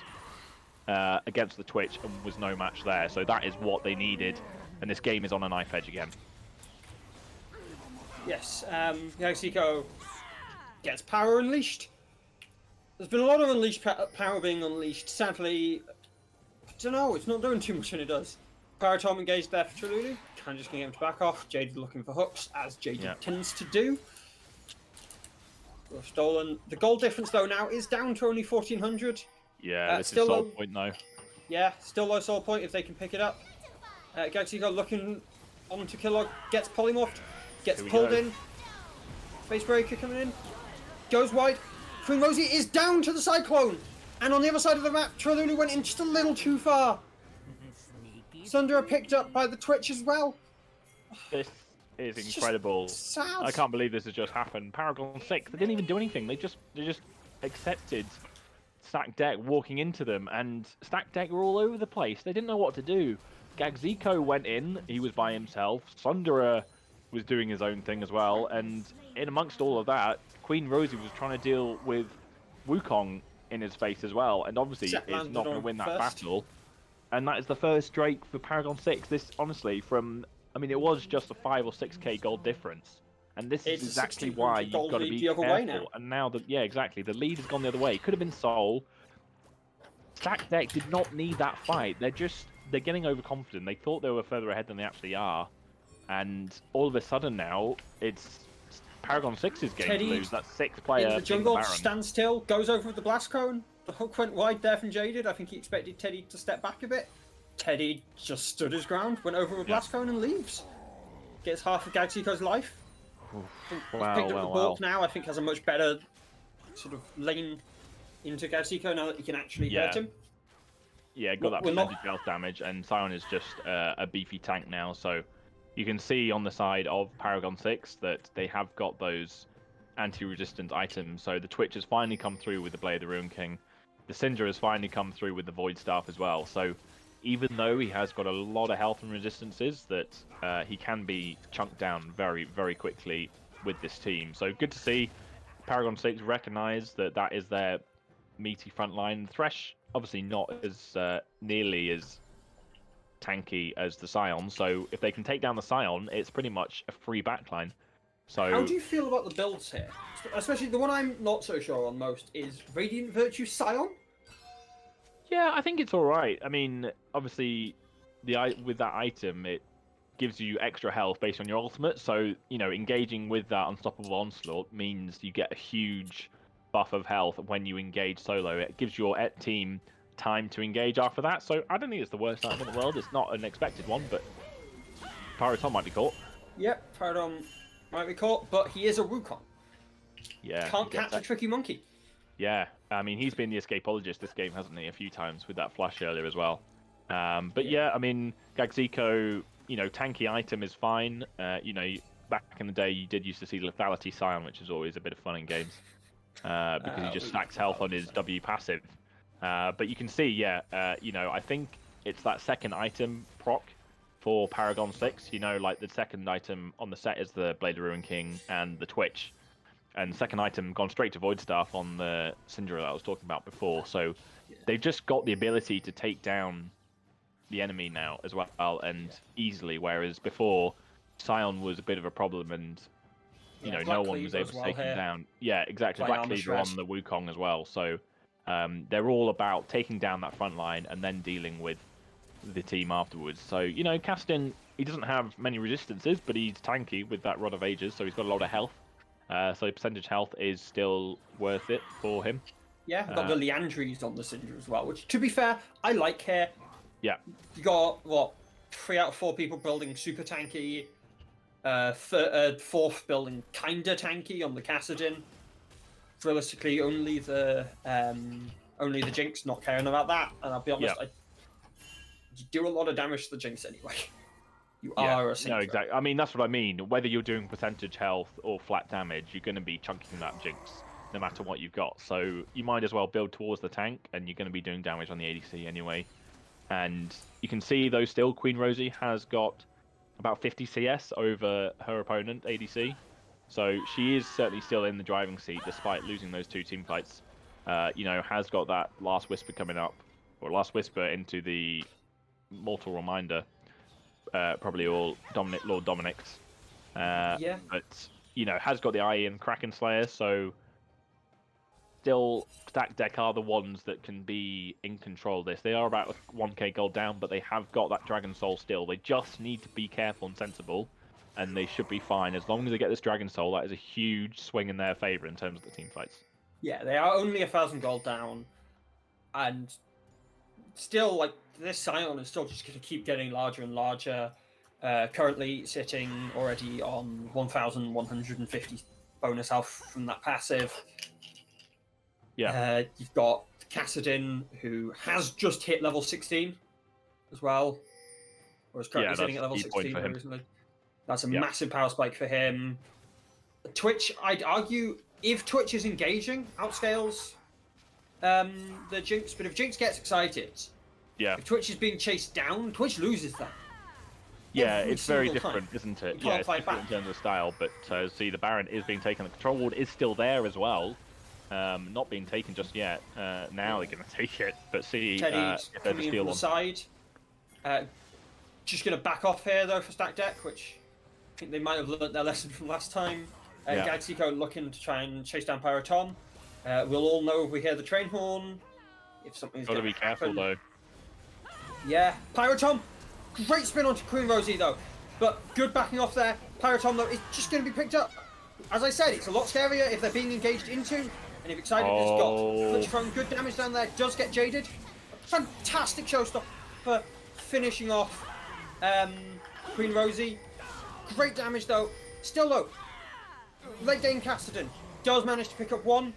against the Twitch, and was no match there. So that is what they needed, and this game is on a knife edge again. Yes, Gagsiko gets power unleashed. There's been a lot of unleashed power being unleashed. Sadly, I don't know, it's not doing too much when it does. Pyrotom engaged there for Chalulu. Kind of just going to get him to back off. Jaded looking for hooks, as Jaded tends to do. We've stolen. The goal difference, though, now is down to only 1,400. Yeah, this is still soul low. point though. Yeah, still low soul point if they can pick it up. Gagsiko looking onto Killog, gets polymorphed, gets Here we pulled go. in. Face breaker coming in. Goes wide. Queen Rosie is down to the Cyclone. And on the other side of the map, Chalulu went in just a little too far. Sundra picked up by the Twitch as well. This is It's just incredible. sad. I can't believe this has just happened. Paragon 6, they didn't even do anything. They just accepted Stack Deck walking into them, and Stack Deck were all over the place. They didn't know what to do. Gagsiko went in, he was by himself. Sundra was doing his own thing as well, and in amongst all of that, Queen Rosie was trying to deal with Wukong in his face as well, and obviously Set is landed not going to on win that first. battle. And that is the first Drake for Paragon 6. This, honestly, I mean, it was just a 5 or 6k gold difference. And this It's is a exactly 1600 why you've gold got to lead be the other careful. way now. And now, yeah, exactly. The lead has gone the other way. Could have been Soul. Stack Deck did not need that fight. They're getting overconfident. They thought they were further ahead than they actually are. And all of a sudden now, it's Paragon 6's game Teddy to lose. That 6th player in the being jungle, Baron. stands still, goes over with the blast cone. The hook went wide there from Jaded. I think he expected Teddy to step back a bit. Teddy just stood his ground, went over with blast cone and leaves. Gets half of Gagsiko's life. He's Wow, picked up wow, the ball wow. now. I think has a much better sort of lane into Gagsiko now that he can actually hurt him. Yeah, got that We're not- percentage health damage, and Scion is just a beefy tank now, so you can see on the side of Paragon 6 that they have got those anti-resistant item. So the Twitch has finally come through with the Blade of the Ruin King. The Syndra has finally come through with the Void Staff as well. So even though he has got a lot of health and resistances, that he can be chunked down very, very quickly with this team. So good to see Paragon 6 recognise that that is their meaty front line. Thresh, obviously not as nearly as tanky as the Scion. So if they can take down the Scion, it's pretty much a free backline. So How do you feel about the builds here? Especially the one I'm not so sure on most is Radiant Virtue Scion. yeah, I think it's all right. I mean, obviously, with that item, it gives you extra health based on your ultimate. So engaging with that Unstoppable Onslaught means you get a huge buff of health when you engage solo. It gives your team time to engage after that. So I don't think it's the worst item in the world. It's not an expected one, but Pyroton might be caught. Yep, Paragon might be caught, but he is a Wukong. Yeah, Can't catch a tricky monkey. Yeah, I mean, he's been the escapologist this game, hasn't he? A few times with that flash earlier as well. But yeah, I mean, Gagziko, tanky item is fine. Back in the day, you did used to see Lethality Scion, which is always a bit of fun in games. Because he just stacks health on his W passive. But you can see, yeah, I think it's that second item proc for Paragon 6. Like the second item on the set is the Blade of Ruin King and the Twitch. And second item gone straight to Void Staff on the Syndra that I was talking about before. So they've just got the ability to take down the enemy now as well, and easily, whereas before Scion was a bit of a problem, and no one was able to take him down. Yeah, exactly. Black Cleaver on the Wukong as well. So they're all about taking down that front line and then dealing with the team afterwards. So Caston, he doesn't have many resistances, but he's tanky with that Rod of Ages, so he's got a lot of health. So percentage health is still worth it for him. Yeah, I've got the Leandries on the Syndra as well, which, to be fair, I like here. Yeah. You got, 3 out of 4 people building super tanky, fourth building kinda tanky on the Kassadin. Realistically, only the Jinx, not caring about that. And I'll be honest, you do a lot of damage to the Jinx anyway. You are a Syndra. No, exactly. I mean, that's what I mean. Whether you're doing percentage health or flat damage, you're going to be chunking that Jinx no matter what you've got. So you might as well build towards the tank, and you're going to be doing damage on the ADC anyway. And you can see, though, still Queen Rosie has got about 50 CS over her opponent, ADC. So she is certainly still in the driving seat, despite losing those 2 team fights. Has got that Last Whisper coming up, or Last Whisper into the Mortal Reminder. Probably all Lord Dominic's. Yeah. But, has got the IE and Kraken Slayer, so still stack deck are the ones that can be in control of this. They are about 1k gold down, but they have got that Dragon Soul still. They just need to be careful and sensible, and they should be fine. As long as they get this Dragon Soul, that is a huge swing in their favour in terms of the team fights. Yeah, they are only 1,000 gold down, and still, this Scion is still just going to keep getting larger and larger. Currently sitting already on 1,150 bonus health from that passive. Yeah. You've got Kassadin, who has just hit level 16 as well, or is currently sitting at level 16 recently. That's a massive power spike for him. Twitch, I'd argue, if Twitch is engaging, outscales the Jinx, but if Jinx gets excited, if Twitch is being chased down, Twitch loses that. Yeah, it's very different, isn't it? Yeah, it's different in terms of style, but see, the Baron is being taken. The Control Ward is still there as well. Not being taken just yet. Now they're going to take it, but see Teddy's if they're coming just in from the side. Just going to back off here, though, for Stack Deck, which I think they might have learnt their lesson from last time. Gagziko looking to try and chase down Pyroton. We'll all know if we hear the train horn, if something's going to be careful, though. Yeah, Pyroton! Great spin onto Queen Rosie, though. But good backing off there. Pyroton, though, is just going to be picked up. As I said, it's a lot scarier if they're being engaged into, and if Excited has got Twitch throwing good damage down there, does get jaded. Fantastic showstopper for finishing off Queen Rosie. Great damage, though. Still, though, late game Kassadin does manage to pick up one.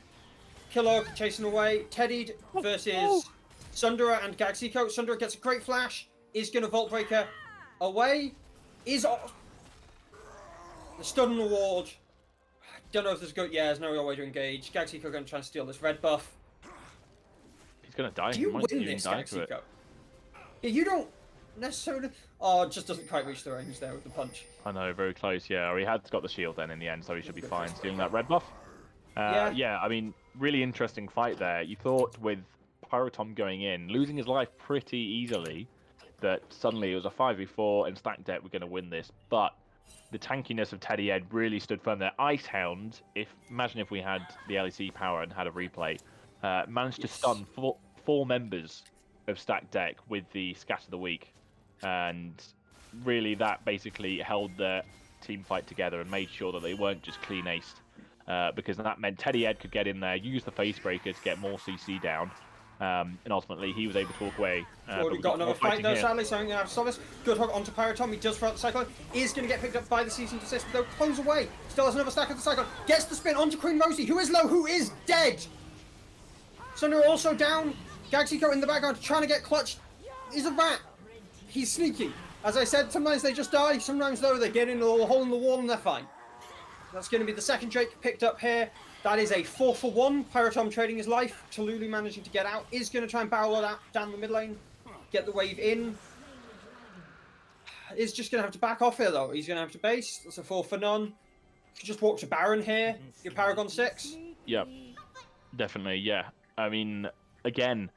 Killer chasing away. Teddied versus Sundara and Gagziko. Sundara gets a great flash. Is going to Vault Breaker away. Is the stun award don't know if there's good. Yeah, there's no real way to engage. Galaxy Eco going to try and steal this red buff. He's gonna die. Do you He might win even this, die Galaxy to it. Eco? Yeah, you don't necessarily. Oh, it just doesn't quite reach the range there with the punch. I know, very close. Yeah, or he had got the shield then in the end, so he should be fine stealing that red buff. Yeah, I mean, really interesting fight there. You thought with Pyrotom going in, losing his life pretty easily, that suddenly it was a 5v4 and Stack Deck were going to win this, but the tankiness of Teddy Ed really stood firm there. Icehound, imagine if we had the LEC power and had a replay, managed to stun four members of Stack Deck with the Scat of the Week, and really that basically held the team fight together and made sure that they weren't just clean aced. Because that meant Teddy Ed could get in there, use the face breaker to get more CC down, and ultimately he was able to walk away. Already got another fight though, sadly, so I'm going to have to stop this. Good hook onto Pyrotom, he does throw out the Cyclone, is going to get picked up by the Season Desist, but they'll close away. Still has another stack of the Cyclone, gets the spin onto Queen Rosie, who is low, who is dead! Sunder also down, Galaxy in the background trying to get clutched. He's a rat. He's sneaky. As I said, sometimes they just die, sometimes though they get in a little hole in the wall and they're fine. That's going to be the second Drake picked up here. That is a 4-for-1. Pyrotom trading his life. Tululu managing to get out. Is going to try and barrel that down the mid lane. Get the wave in. Is just going to have to back off here though. He's going to have to base. That's a 4 for none. Could just walk to Baron here. Your Paragon 6. Yep, definitely, yeah. I mean, again,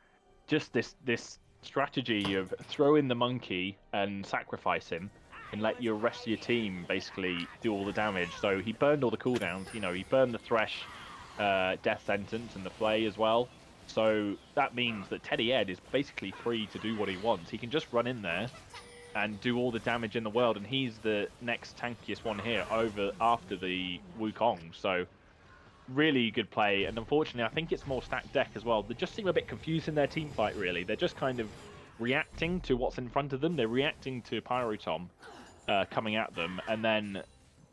just this strategy of throw in the monkey and sacrifice him, and let your rest of your team basically do all the damage. So he burned all the cooldowns, you know, he burned the Thresh death sentence and the Flay as well. So that means that Teddy Ed is basically free to do what he wants. He can just run in there and do all the damage in the world, and he's the next tankiest one here after the Wukong. So really good play, and unfortunately I think it's more Stack Deck as well. They just seem a bit confused in their team fight, really. They're just kind of reacting to what's in front of them. They're reacting to Pyrotom coming at them, and then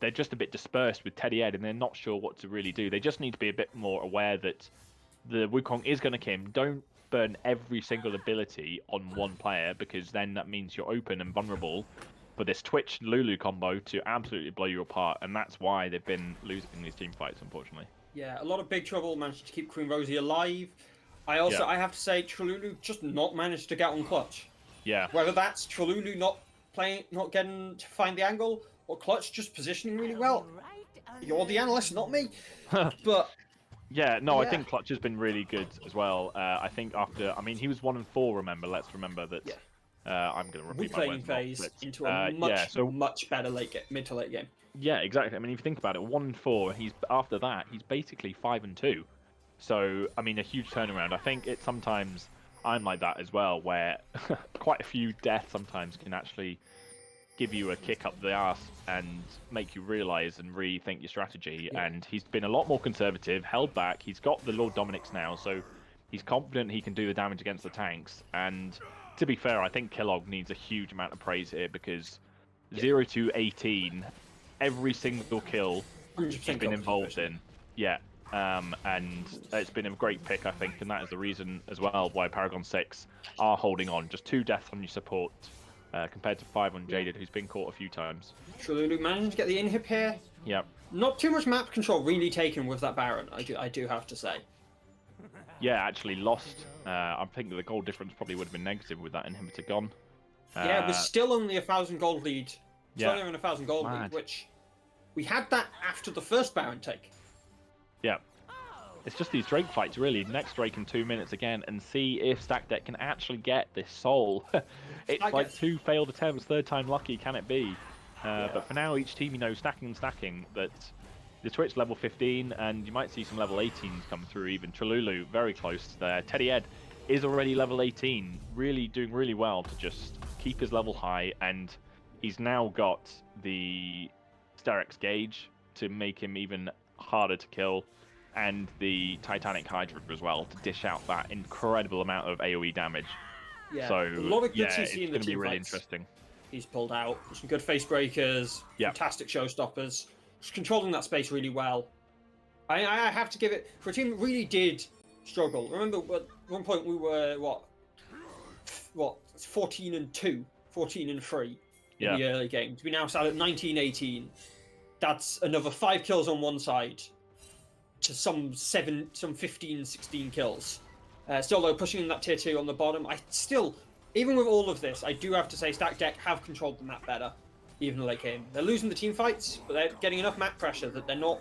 they're just a bit dispersed with Teddy Ed, and they're not sure what to really do. They just need to be a bit more aware that the Wukong is going to kill him. Don't burn every single ability on one player, because then that means you're open and vulnerable for this Twitch Lulu combo to absolutely blow you apart, and that's why they've been losing these team fights, unfortunately. Yeah, a lot of big trouble. Managed to keep Queen Rosie alive. I have to say, Trululu just not managed to get on clutch. Yeah. Whether that's Trululu not getting to find the angle, or Clutch just positioning really well. You're the analyst, not me. But yeah, no, I think Clutch has been really good as well. I think he was 1-4. Let's remember that. Yeah. I'm going to repeat my words. Phase into a much better mid to late game. Yeah, exactly. I mean, if you think about it, 1-4. After that, he's basically 5-2. So, I mean, a huge turnaround. I think sometimes I'm like that as well, where quite a few deaths sometimes can actually give you a kick up the arse and make you realise and rethink your strategy. Yeah. And he's been a lot more conservative, held back. He's got the Lord Dominics now, so he's confident he can do the damage against the tanks. And to be fair, I think Kellogg needs a huge amount of praise here, because 0-18, every single kill he's been involved in. Yeah. And it's been a great pick, I think, and that is the reason as well why Paragon 6 are holding on. Just 2 deaths on your support compared to 5 on Jaded, who's been caught a few times. Trululu managed to get the inhib here. Yep. Not too much map control really taken with that Baron, I do have to say. Yeah, actually lost. I think that the gold difference probably would have been negative with that inhibitor gone. Yeah, it was still only 1,000 gold lead. Yeah. Only 1,000 gold lead, which we had that after the first Baron take. Yeah. It's just these Drake fights, really. Next Drake in 2 minutes again, and see if Stack Deck can actually get this soul. It's like 2 failed attempts, third time lucky, can it be? But for now, each team, stacking and stacking. But the Twitch level 15, and you might see some level 18s come through even. Trululu, very close there. Teddy Ed is already level 18, really doing really well to just keep his level high, and he's now got the Sterex gauge to make him even harder to kill, and the Titanic Hydra as well to dish out that incredible amount of AoE damage. Yeah, so a lot of good CC it's in the going to be team really fights. interesting. He's pulled out some good face breakers, fantastic showstoppers, just controlling that space really well. I have to give it for a team that really did struggle. Remember, at one point we were 14-2, 14-3 in the early games. We now sat at 19-18. That's another 5 kills on one side to some 15, 16 kills. Still though, pushing in that tier 2 on the bottom, even with all of this, I do have to say Stack Deck have controlled the map better, even in the late game. They're losing the team fights, but they're getting enough map pressure that they're not...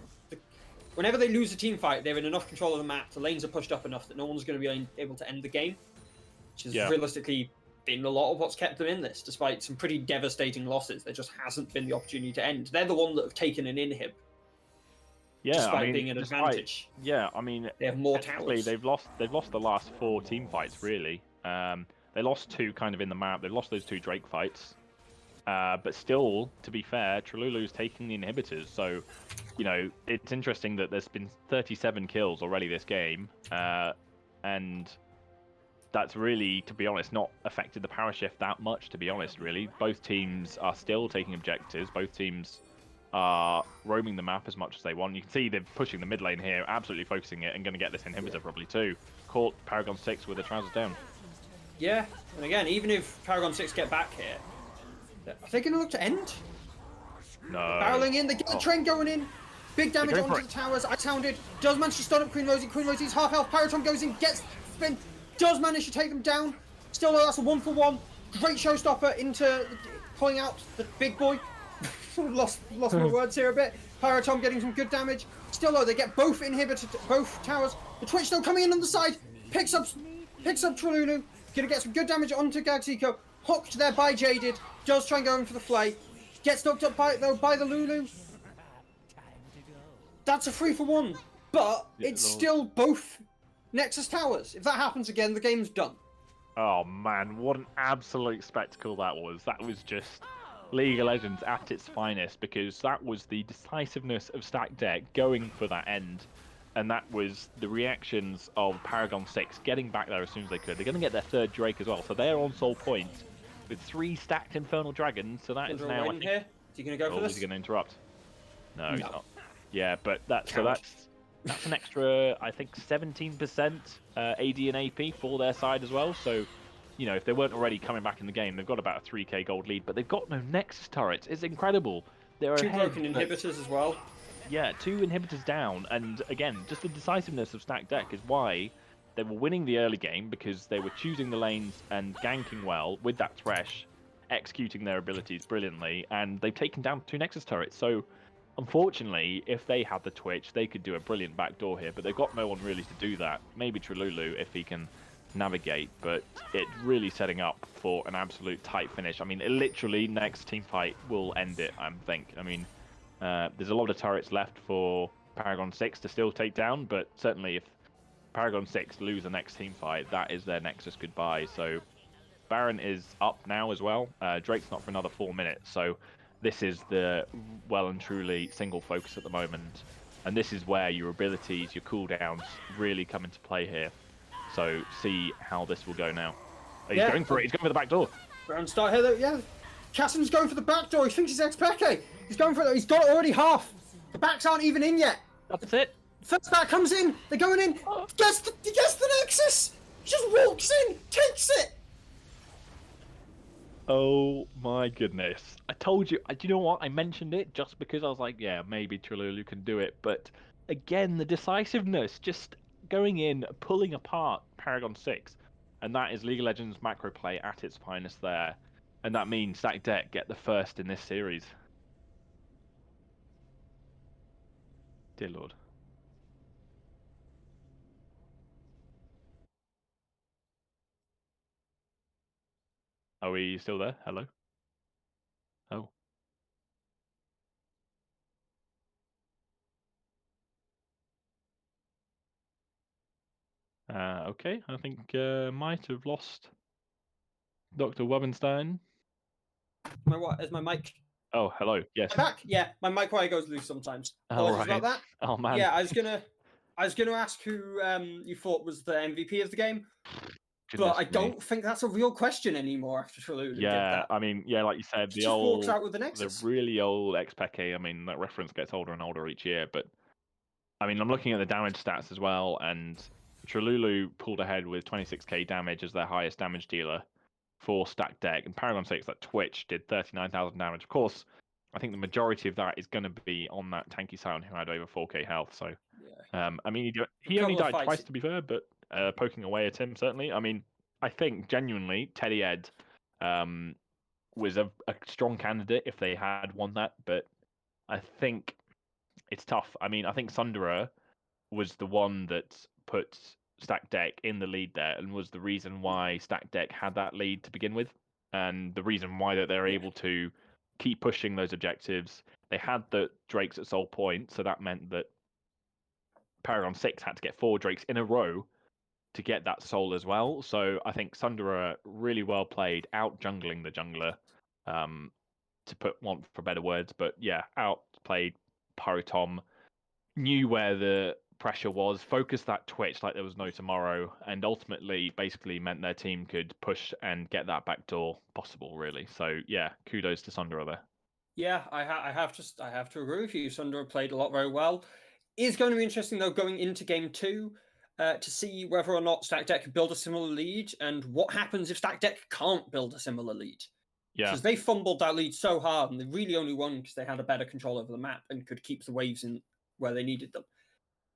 Whenever they lose a team fight, they're in enough control of the map, the lanes are pushed up enough that no one's going to be able to end the game, which has realistically been a lot of what's kept them in this, despite some pretty devastating losses. There just hasn't been the opportunity to end. They're the one that have taken an inhib. Yeah, despite being an advantage. Yeah, I mean, they have more towers. They've lost the last 4 team fights really. They lost 2 kind of in the map. They lost those 2 Drake fights, but still, to be fair, Trululu's taking the inhibitors. So, you know, it's interesting that there's been 37 kills already this game, and that's really, to be honest, not affected the power shift that much. To be honest, really, both teams are still taking objectives. Both teams are roaming the map as much as they want. You can see they're pushing the mid lane here, absolutely focusing it, and going to get this inhibitor probably too. Caught Paragon 6 with the trousers down. Yeah, and again, even if Paragon 6 get back here, are they going to look to end? No. Barreling in, they get the train going in. Big damage onto the towers. I sounded. Does manage to stun up Queen Rosie. Queen Rosie's half health. Paragon goes in, gets spin. Does manage to take them down. Still though, that's a 1-for-1. Great showstopper into pulling out the big boy. lost my words here a bit. Pyrotom getting some good damage. Still though, they get both towers. The Twitch though coming in on the side. Picks up Trululu. Gonna get some good damage onto Gagzico. Hooked there by Jaded. Does try and go in for the flay. Gets knocked up by the Lulu. That's a 3-for-1. But it's still both Nexus towers. If that happens again, the game's done. Oh man, what an absolute spectacle that was. That was just League of Legends at its finest, because that was the decisiveness of Stack Deck going for that end. And that was the reactions of Paragon 6 getting back there as soon as they could. They're going to get their 3rd Drake as well, so they're on Soul Point with 3 stacked Infernal Dragons. So that is now, I think... Here? Is he going to go for this? Is he going to interrupt? No, he's not. Yeah, but that's an extra, I think, 17% AD and AP for their side as well. So, you know, if they weren't already coming back in the game, they've got about a 3k gold lead, but they've got no Nexus turrets. It's incredible. They're 2 broken inhibitors as well. Yeah, 2 inhibitors down, and again, just the decisiveness of Stack Deck is why they were winning the early game, because they were choosing the lanes and ganking well with that Thresh, executing their abilities brilliantly, and they've taken down 2 Nexus turrets. So, unfortunately, if they had the Twitch, they could do a brilliant backdoor here, but they've got no one really to do that. Maybe Trululu if he can navigate, but it's really setting up for an absolute tight finish. I mean, literally, next team fight will end it, I think. I mean, there's a lot of turrets left for Paragon 6 to still take down, but certainly if Paragon 6 lose the next team fight, that is their Nexus goodbye. So Baron is up now as well. Drake's not for another 4 minutes, so this is the well and truly single focus at the moment. And this is where your abilities, your cooldowns really come into play here. So see how this will go now. He's going for it. He's going for the back door. Baron start here though, yeah. Cassim's going for the back door. He thinks he's X-Peke. He's going for it though. He's got it already half. The backs aren't even in yet. That's it. First back comes in. They're going in. Gets the Nexus. Just walks in. Takes it. Oh my goodness. I told you. Do you know what? I mentioned it just because I was like, yeah, maybe Trululu can do it. But again, the decisiveness, just going in, pulling apart Paragon 6. And that is League of Legends macro play at its finest there. And that means Stack Deck get the first in this series. Dear Lord. Are we still there? Hello? Oh. Okay, I think might have lost Dr. Webenstein. Is my mic Oh, hello. Yes. back? Yeah, my mic wire goes loose sometimes. Apologies about that. Oh man. Yeah, I was gonna ask who you thought was the MVP of the game, but I don't think that's a real question anymore after Trululu did that. I mean, yeah, like you said, He just walks out with the Nexus. The really old X-Peke. I mean, that reference gets older and older each year. But I mean, I'm looking at the damage stats as well, and Trululu pulled ahead with 26k damage as their highest damage dealer for Stack Deck, and Paragon 6, that Twitch, did 39,000 damage. Of course, I think the majority of that is going to be on that tanky Sion who had over 4k health. So I mean, he couple only of died fights. twice, to be fair, but poking away at him, certainly. I mean, I think, genuinely, Teddy Ed was a strong candidate if they had won that, but I think it's tough. I mean, I think Sunderer was the one that put Stack Deck in the lead there and was the reason why Stack Deck had that lead to begin with, and the reason why that they're able to keep pushing those objectives. They had the Drakes at Soul Point, so that meant that Paragon 6 had to get 4 Drakes in a row to get that soul as well. So I think Sunderer really well played, out jungling the jungler, to put one for better words. But yeah, outplayed Pyrotom, knew where the pressure was, focused that Twitch like there was no tomorrow, and ultimately basically meant their team could push and get that backdoor possible, really. So yeah, kudos to Sunderer there. Yeah, I have to agree with you. Sunderer played a lot very well. Is going to be interesting though going into game 2 to see whether or not Stack Deck can build a similar lead, and what happens if Stack Deck can't build a similar lead. Yeah, Because they fumbled that lead so hard, and they really only won because they had a better control over the map and could keep the waves in where they needed them.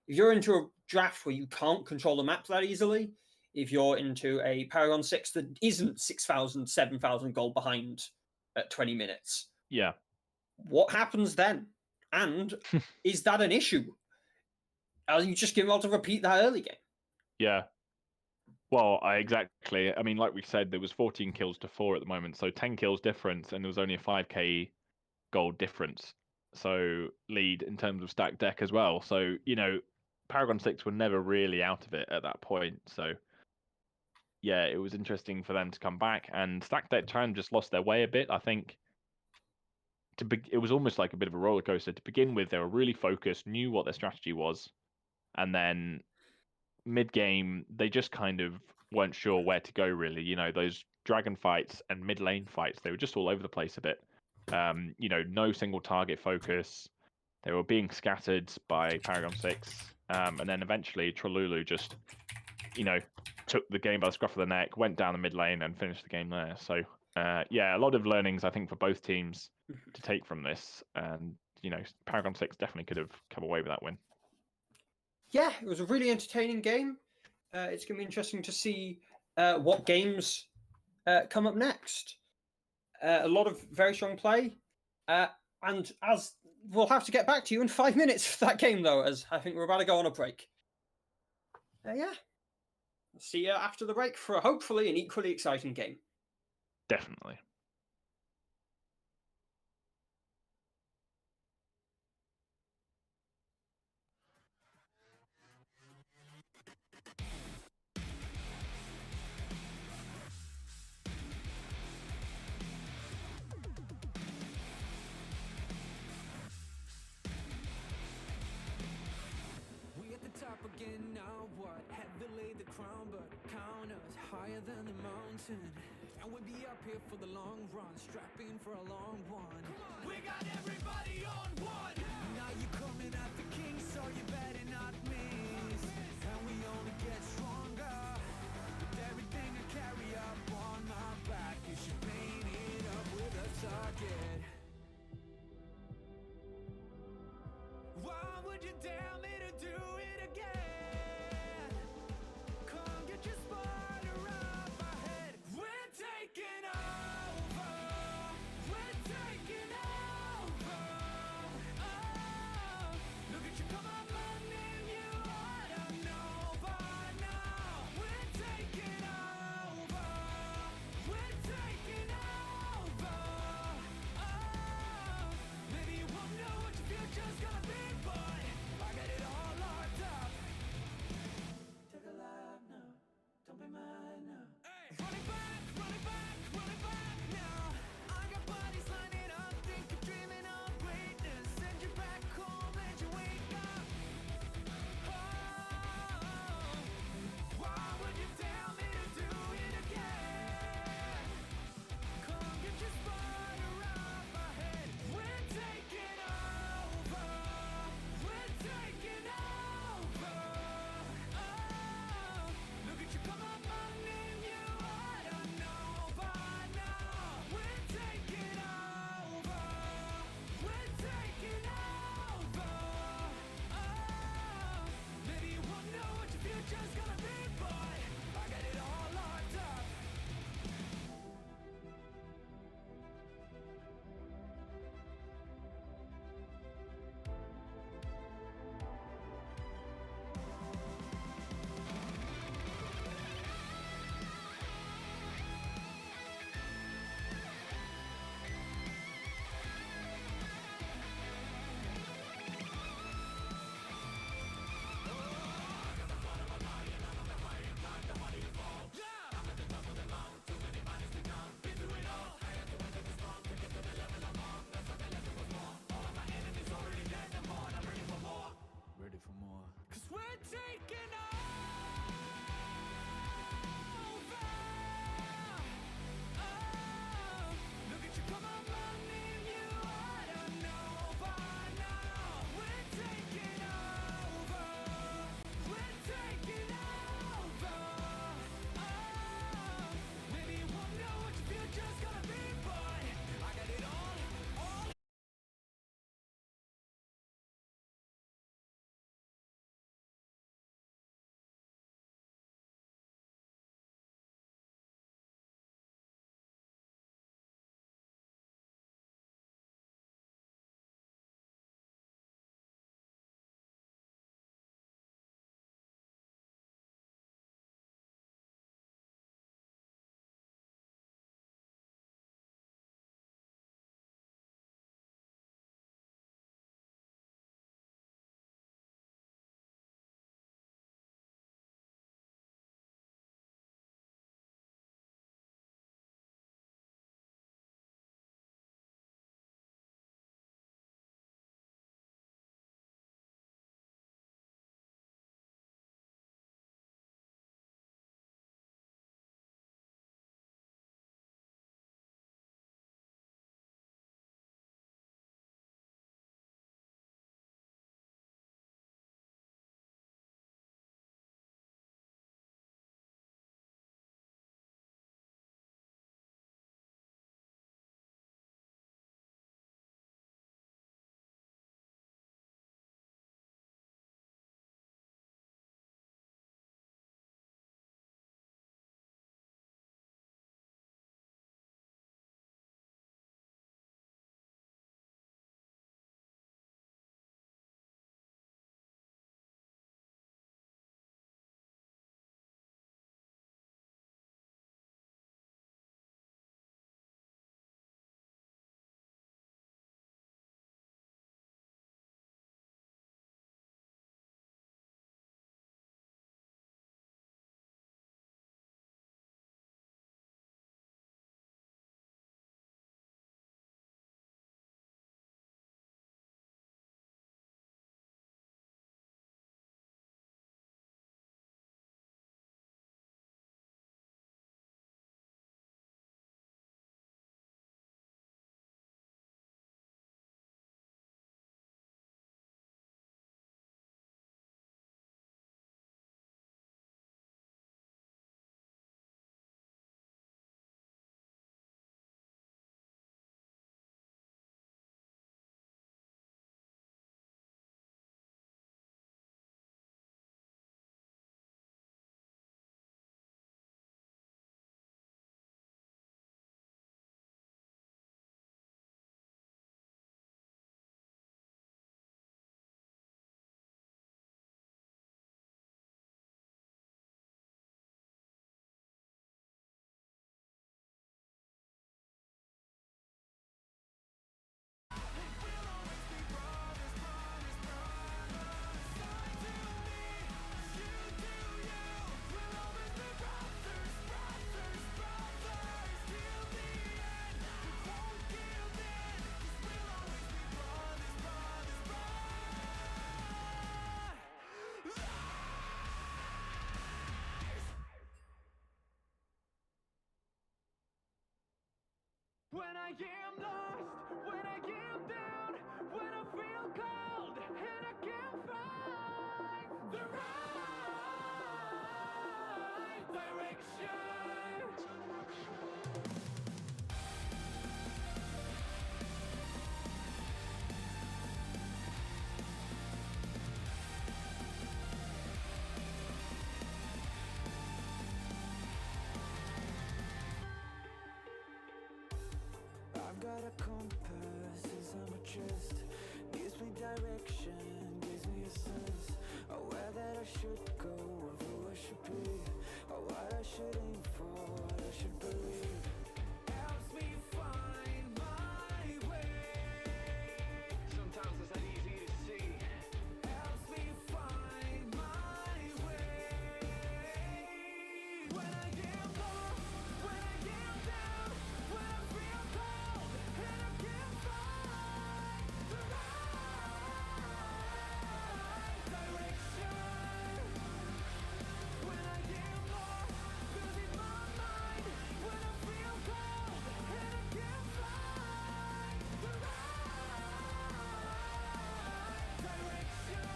If you're into a draft where you can't control the map that easily, if you're into a Paragon 6 that isn't 6,000, 7,000 gold behind at 20 minutes, yeah. what happens then? And is that an issue? Are you just giving out to repeat that early game? Yeah. Well, exactly. I mean, like we said, there was 14 kills to 4 at the moment, so 10 kills difference, and there was only a 5k gold difference. So lead in terms of Stack Deck as well. So, Paragon 6 were never really out of it at that point. So yeah, it was interesting for them to come back, and Stack Deck kind of just lost their way a bit. I think it was almost like a bit of a roller coaster. To begin with, they were really focused, knew what their strategy was, and then mid game they just kind of weren't sure where to go, really. Those dragon fights and mid lane fights, they were just all over the place a bit. No single target focus. They were being scattered by Paragon 6, and then eventually Trolulu just took the game by the scruff of the neck, went down the mid lane and finished the game there. So yeah, a lot of learnings I think for both teams to take from this, and Paragon 6 definitely could have come away with that win. Yeah, it was a really entertaining game. It's going to be interesting to see what games come up next. A lot of very strong play. And as we'll have to get back to you in 5 minutes for that game, though, as I think we're about to go on a break. Yeah. See you after the break for hopefully an equally exciting game. Definitely. We at the top again now, what? Heavy laid the crown, but count us higher than the mountain. And we'll be up here for the long run, strapping for a long one. We got everybody on one. Now you coming at the king, so you better not miss. And we only get stronger with everything I carry up on my back. You should paint it up with a target. Why would you dare me to do it again? Come get your spider up ahead. We're taking over. We're taking over. Oh, look at you come on, running. You ought to know by now. We're taking over. We're taking over. Oh, maybe you won't know what your future's gonna be, but I got I am lost, when I am down, when I feel cold and I can't find the right direction. I've got a compass inside my chest, gives me direction, gives me a sense of where that I should go, of who I should be, or what I should aim for, what I should believe. Helps me find my way. Sometimes it's not easy to see. Helps me find my way. When I am lost, when I am down, when I feel cold and I can't find the right direction. When I am lost, losing my mind. When I feel cold and I can't find the right direction.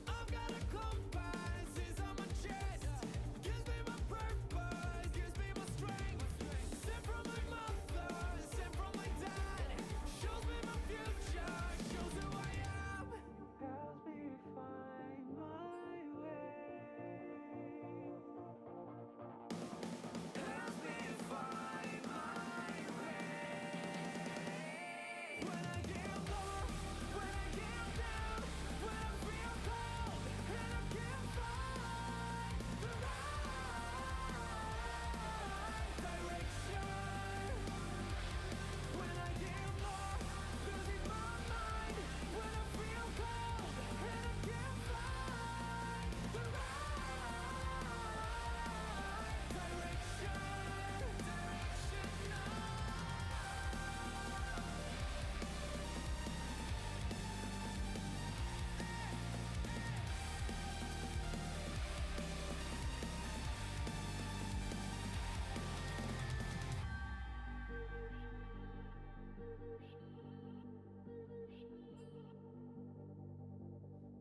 I've got a compass, it's on my chest. Gives me my purpose, gives me my strength. Sent from my mother, sent from my dad. Shows me my future, shows who I am. Helps me find my way. Helps me find my way. When I am lost, when I am down, when I feel cold and I can't find the right direction. When I am lost, losing my mind. When I feel cold and I can't find the right direction now.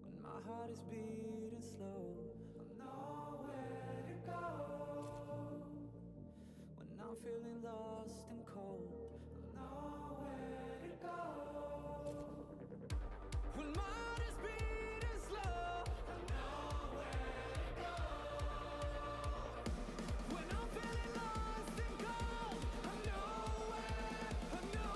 When my heart is beating slow, I know where to go. When I'm feeling lost and cold, I know where to go. When my heart is beating slow, I know where to go. When I'm feeling lost and cold, I know where to go.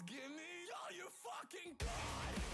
Just give me all you fucking got.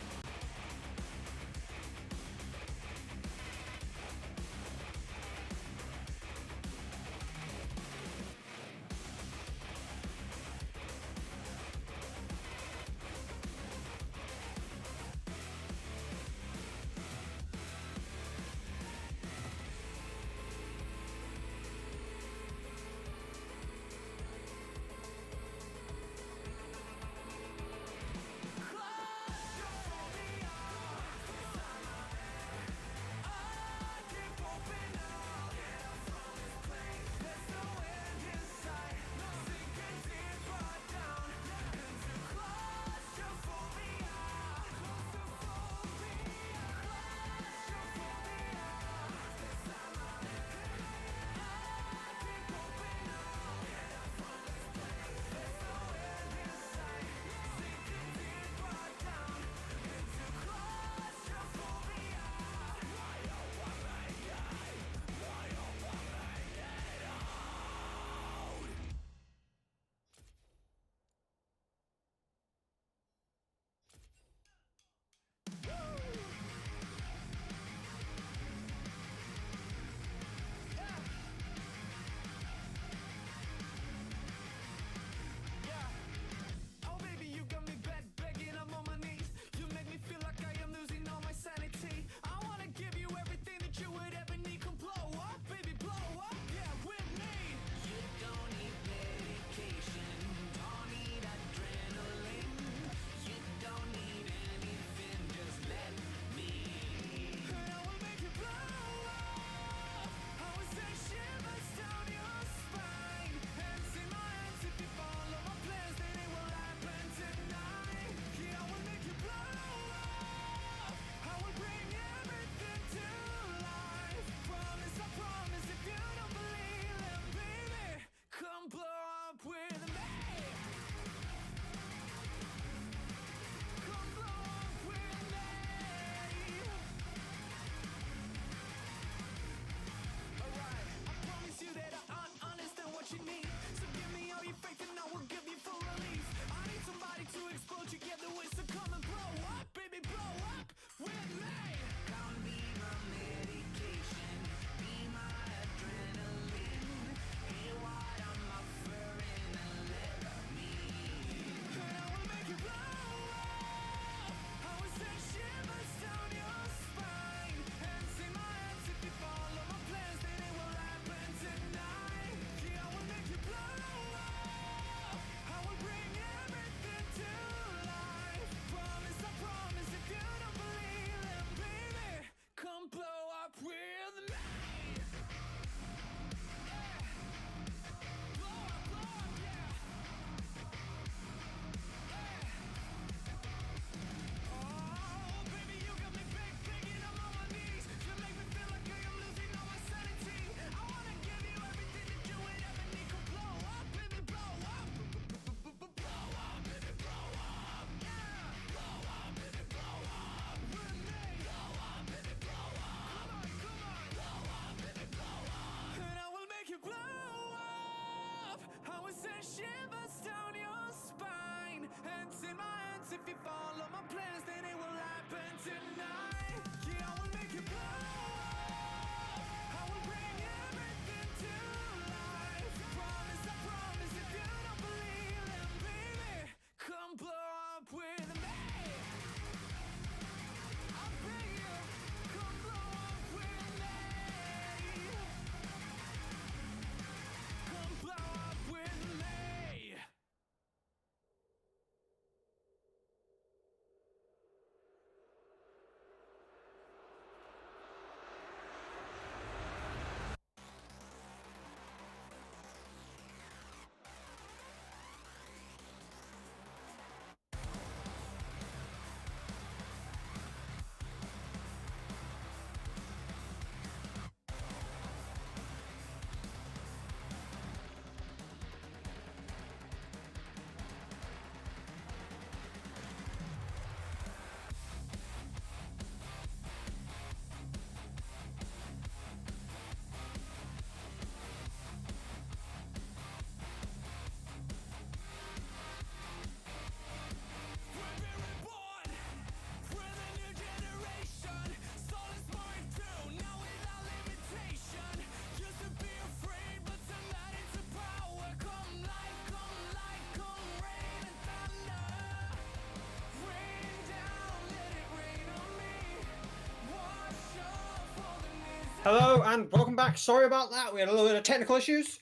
Hello and welcome back. Sorry about that. We had a little bit of technical issues.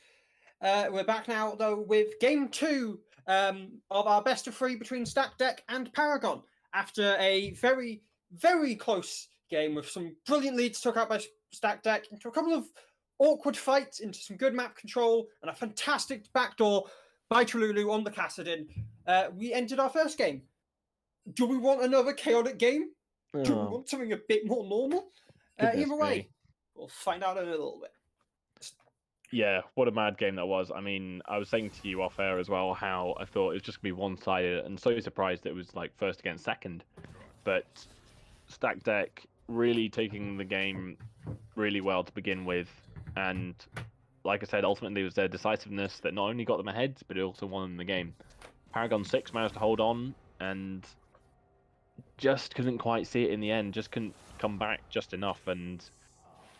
We're back now, though, with game 2 of our best of 3 between Stacked Deck and Paragon. After a very, very close game with some brilliant leads took out by Stacked Deck, into a couple of awkward fights, into some good map control, and a fantastic backdoor by Trululu on the Kassadin, we entered our first game. Do we want another chaotic game? Do we want something a bit more normal? Either way, we'll find out in a little bit. Yeah, what a mad game that was. I mean, I was saying to you off air as well how I thought it was just going to be one-sided, and so surprised it was like first against second. But Stacked Deck really taking the game really well to begin with, and like I said, ultimately it was their decisiveness that not only got them ahead, but it also won them the game. Paragon 6 managed to hold on, and just couldn't quite see it in the end, just couldn't come back just enough, and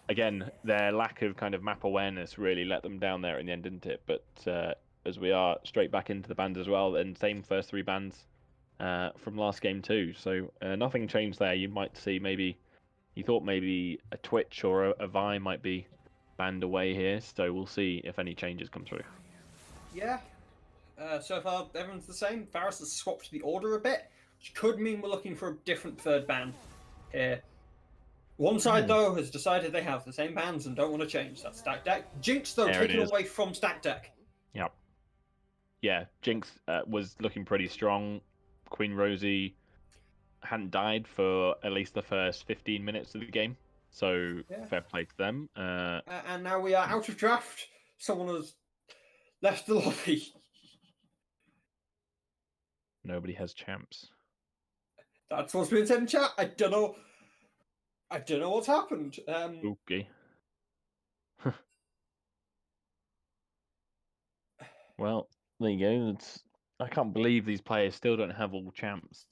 again, their lack of kind of map awareness really let them down there in the end, didn't it? But as we are straight back into the bans as well, and same first 3 bans from last game too. So nothing changed there. You might see you thought maybe a Twitch or a Vi might be banned away here. So we'll see if any changes come through. Yeah. So far, everyone's the same. Varus has swapped the order a bit, which could mean we're looking for a different third ban here. One side, though, has decided they have the same bans and don't want to change. That's Stacked Deck. Jinx, though, taken away from Stacked Deck. Yep. Yeah, Jinx was looking pretty strong. Queen Rosie hadn't died for at least the first 15 minutes of the game. So fair play to them. And now we are out of draft. Someone has left the lobby. Nobody has champs. That's what's been said in chat. I don't know what's happened. Okay. Well, there you go. I can't believe these players still don't have all champs.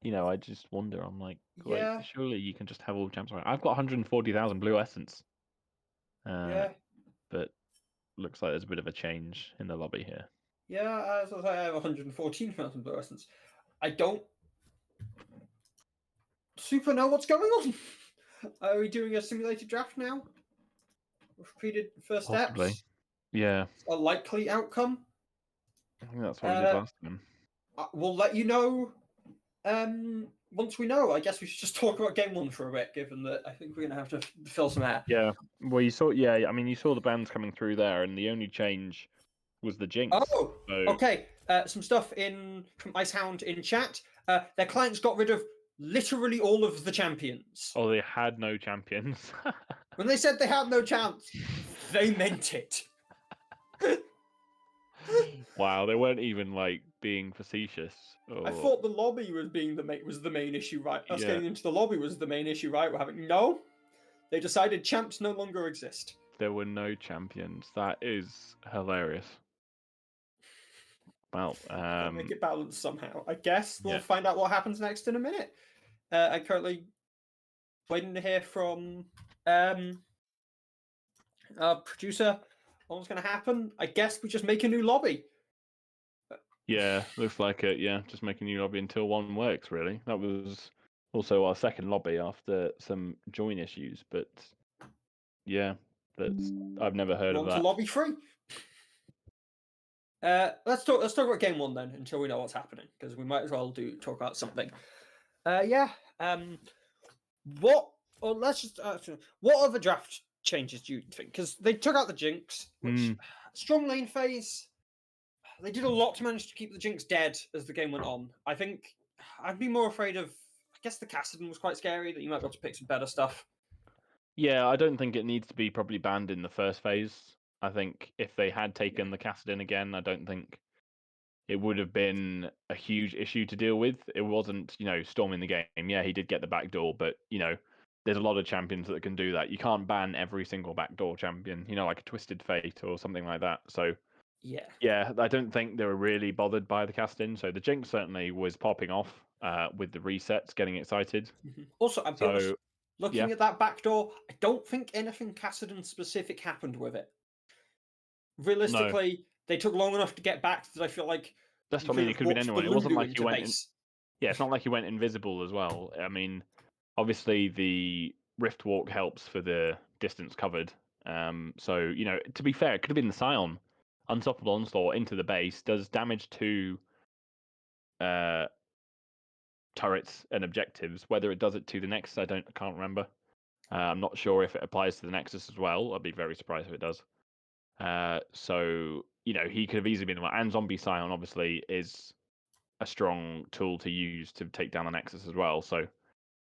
You know, I just wonder. I'm like, Yeah. surely you can just have all champs. I've got 140,000 blue essence. Yeah. But looks like there's a bit of a change in the lobby here. Yeah, as I say, I have 114,000 blue essence. I don't super know what's going on. Are we doing a simulated draft now? Repeated first Possibly. steps? Yeah. A likely outcome? I think that's what we did last time. We'll let you know once we know. I guess we should just talk about game 1 for a bit, given that I think we're going to have to fill some air. Yeah. Well, you saw the bands coming through there, and the only change was the Jinx. Oh, okay. Some stuff from Icehound in chat. Their clients got rid of literally all of the champions. Oh, they had no champions. When they said they had no chance, they meant it. Wow, they weren't even like being facetious. I thought the lobby was the main issue, right? Us getting into the lobby was the main issue, right? No, they decided champs no longer exist. There were no champions. That is hilarious. Well, make it balanced somehow. I guess we'll find out what happens next in a minute. I'm currently waiting to hear from our producer on what's going to happen. I guess we just make a new lobby. Yeah, looks like it. Yeah, just make a new lobby until one works, really. That was also our second lobby after some join issues, but yeah, I've never heard of that. To lobby free. Let's talk about game 1 then, until we know what's happening, because we might as well talk about something. What other draft changes do you think? Because they took out the Jinx, which strong lane phase. They did a lot to manage to keep the Jinx dead as the game went on. I think I'd be more afraid of. I guess the Kassadin was quite scary, that you might be able to pick some better stuff. Yeah, I don't think it needs to be probably banned in the first phase. I think if they had taken the Kassadin again, I don't think it would have been a huge issue to deal with. It wasn't, storming the game. Yeah, he did get the back door, but, there's a lot of champions that can do that. You can't ban every single backdoor champion, like a Twisted Fate or something like that. So, yeah, I don't think they were really bothered by the Kassadin. So the Jinx certainly was popping off with the resets, getting excited. Also, looking at that backdoor, I don't think anything Kassadin specific happened with it. Realistically, they took long enough to get back that I feel like that's what I mean. It could have been anyone. It wasn't like you went. It's not like you went invisible as well. I mean, obviously the Rift Walk helps for the distance covered. So, you know, to be fair, it could have been the Scion. Unstoppable Onslaught into the base does damage to turrets and objectives. Whether it does it to the Nexus, I can't remember. I'm not sure if it applies to the Nexus as well. I'd be very surprised if it does. So, you know, he could have easily been the one. And Zombie Scion, obviously, is a strong tool to use to take down the Nexus as well. So,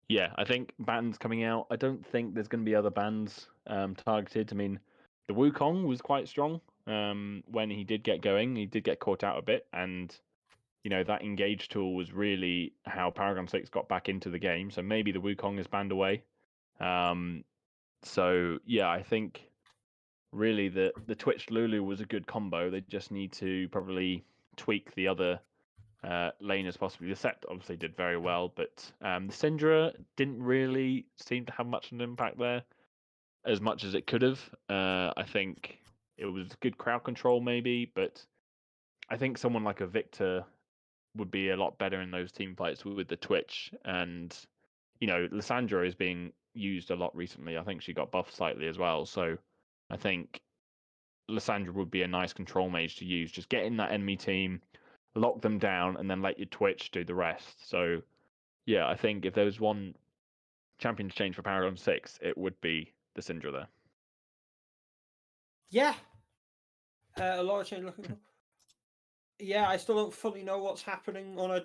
yeah, I think bans coming out. I don't think there's going to be other bans targeted. I mean, the Wukong was quite strong when he did get going. He did get caught out a bit. And, you know, that engage tool was really how Paragon 6 got back into the game. So maybe the Wukong is banned away. So, yeah, I think really the Twitch Lulu was a good combo. They just need to probably tweak the other laners possibly. The set obviously did very well, but the Syndra didn't really seem to have much of an impact there as much as it could have. I think it was good crowd control maybe, but I think someone like a Victor would be a lot better in those team fights with the Twitch. And, you know, Lissandra is being used a lot recently. I think she got buffed slightly as well. So I think Lissandra would be a nice control mage to use. Just get in that enemy team, lock them down, and then let your Twitch do the rest. So, yeah, I think if there was one champion to change for Paragon 6, it would be the Syndra there. Yeah. A lot of change looking for. Yeah, I still don't fully know what's happening on a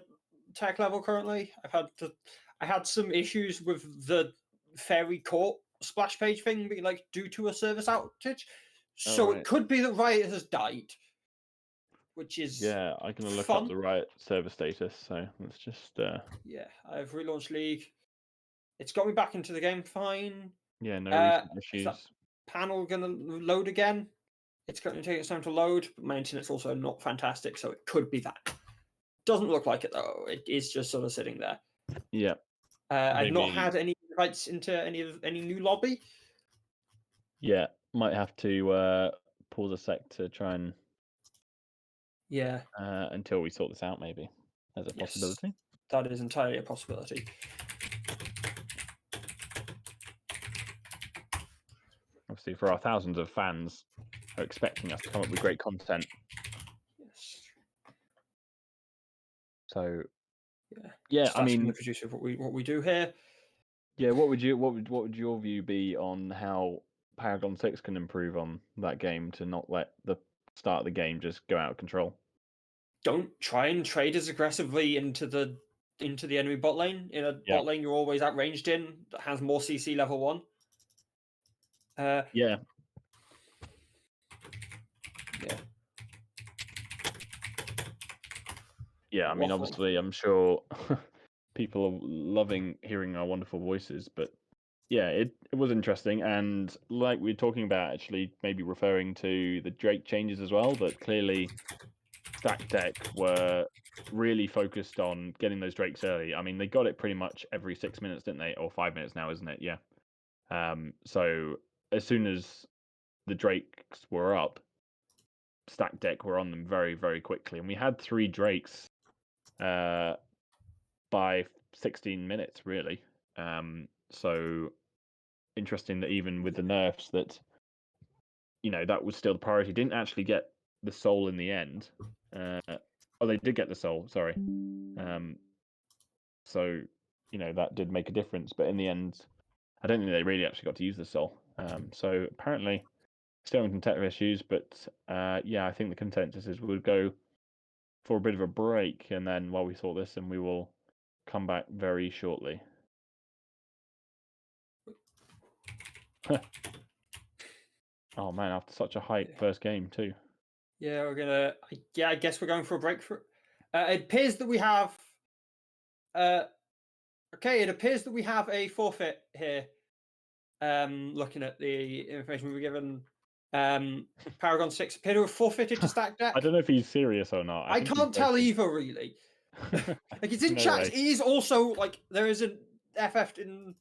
tech level currently. I had some issues with the Fairy Court splash page thing being like due to a service outage. So right. it could be that Riot has died, which is Yeah, I can look fun. up the Riot server status. So let's just Yeah, I've relaunched League. It's got me back into the game fine. yeah, no recent Is that issues. panel gonna load again? It's going to take its time to load, but my internet's also not fantastic, so it could be that. Doesn't look like it though. It is just sort of sitting there. Yeah. I've not Maybe- had any invites into any new lobby. Yeah, might have to pause a sec to try and Yeah, until we sort this out. Maybe as a Yes. possibility. that is entirely a possibility. Obviously, for our thousands of fans who are expecting us to come up with great content. Yes. So Yeah, I just asking mean, the producer what we do here. yeah, what would your view be on how Paragon 6 can improve on that game to not let the start of the game just go out of control? Don't try and trade as aggressively into the enemy bot lane. In a bot lane you're always outranged in that has more CC level 1. Yeah. Yeah, I mean, Waffle. obviously, I'm sure people are loving hearing our wonderful voices, but yeah, it was interesting. And like we were talking about, actually, maybe referring to the Drake changes as well, that clearly Stack Deck were really focused on getting those Drakes early. I mean, they got it pretty much every 6 minutes, didn't they? Or 5 minutes now, isn't it? Yeah. So as soon as the Drakes were up, Stack Deck were on them very, very quickly. And we had 3 Drakes by 16 minutes, really. So interesting that even with the nerfs, that that was still the priority. Didn't actually get the soul in the end. They did get the soul. Sorry. So that did make a difference, but in the end, I don't think they really actually got to use the soul. So apparently, still in content issues, but yeah, I think the consensus is we'll go for a bit of a break, and then while we sort this, and we will come back very shortly. Oh man, after such a hype first game too. Yeah, we're gonna. I guess we're going for a break for. It appears that we have. Okay, it appears that we have a forfeit here. Looking at the information we were given, Paragon 6 appear to have forfeited to Stack Deck. I don't know if he's serious or not. I can't tell either, really. Like it's in No chat. way. It is also like there is an FF in.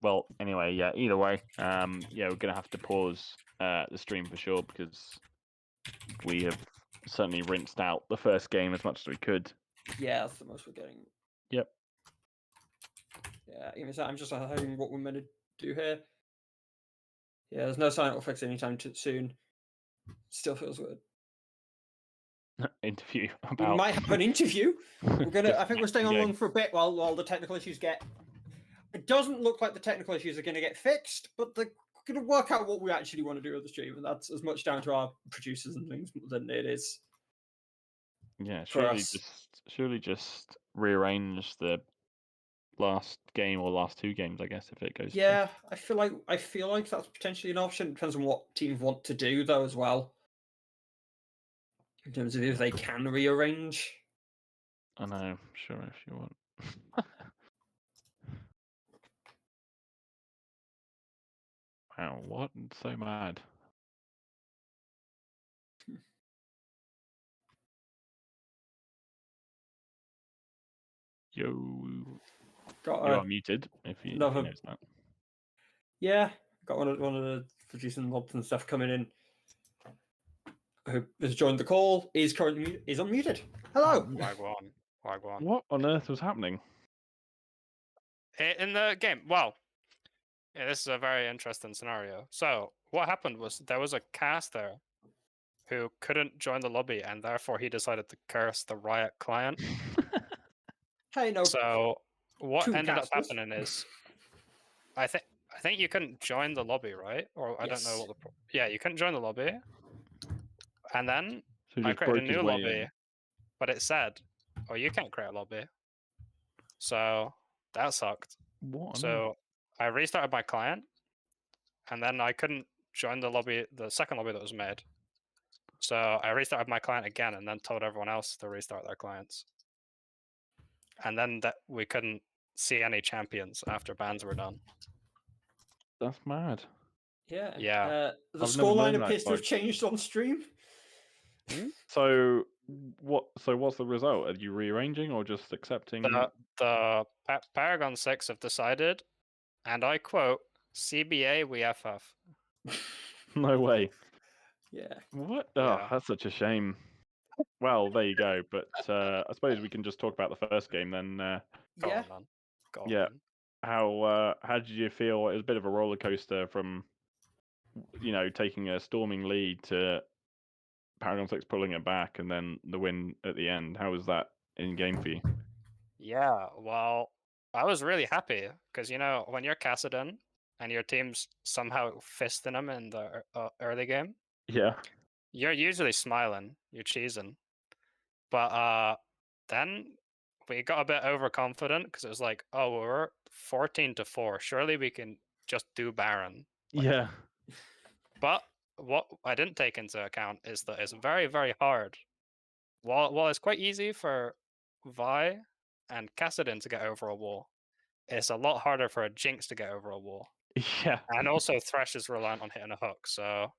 Well, anyway, yeah. Either way, yeah, we're gonna have to pause the stream for sure because we have certainly rinsed out the first game as much as we could. Yeah, that's the most we're getting. Yep. Yeah, give me a sec, I'm just hiding what we're meant to do here. Yeah, there's no sign it will fix anytime soon. Still feels weird. Interview We about. might have an interview. We're gonna. Just I think we're staying on game. long for a bit while the technical issues get. It doesn't look like the technical issues are going to get fixed, but they're going to work out what we actually want to do with the stream, and that's as much down to our producers and things than it is. Yeah, for us. surely just rearrange the last game or last two games, I guess, if it goes. Yeah, I feel like that's potentially an option. Depends on what teams want to do, though, as well. In terms of if they can rearrange. I know, sure, if you want. Wow, what? So mad. You are muted if you notice that. Yeah, got one of the producing mods and stuff coming in. Who has joined the call? Is currently is unmuted. Hello. Wagwan. What on earth was happening? In the game, well, yeah, this is a very interesting scenario. So what happened was there was a caster who couldn't join the lobby, and therefore he decided to curse the Riot client. Hey, no. So what two ended up casters. happening is, I think you couldn't join the lobby, right? Or I don't know Yes. what yeah, you couldn't join the lobby, and then So I just created a broke his new way lobby, in. but it said, "Oh, you can't create a lobby." So that sucked. What on earth? So I restarted my client, and then I couldn't join the lobby, the second lobby that was made. So I restarted my client again, and then told everyone else to restart their clients. And then that we couldn't see any champions after bans were done. That's mad. Yeah. Yeah. The I've never scoreline known that appears to have bug. changed on stream. So what's the result? Are you rearranging or just accepting? The Paragon 6 have decided, and I quote, "CBA we FF." No way. Yeah. What? Oh, Yeah. that's such a shame. Well, there you go. But I suppose we can just talk about the first game then. Go Yeah. on, man. Go on, Yeah. man. How did you feel? It was a bit of a roller coaster from, taking a storming lead to Paragon 6 pulling it back and then the win at the end. How was that in game for you? Yeah, well, I was really happy because when you're Cassidon and your team's somehow fisting them in the early game, Yeah. you're usually smiling, you're cheesing. But then we got a bit overconfident because it was like, oh, we're 14-4. Surely we can just do Baron. Yeah. But what I didn't take into account is that it's very, very hard. While it's quite easy for Vi and Cassidon to get over a wall, it's a lot harder for a Jinx to get over a wall. Yeah. And also Thresh is reliant on hitting a hook, so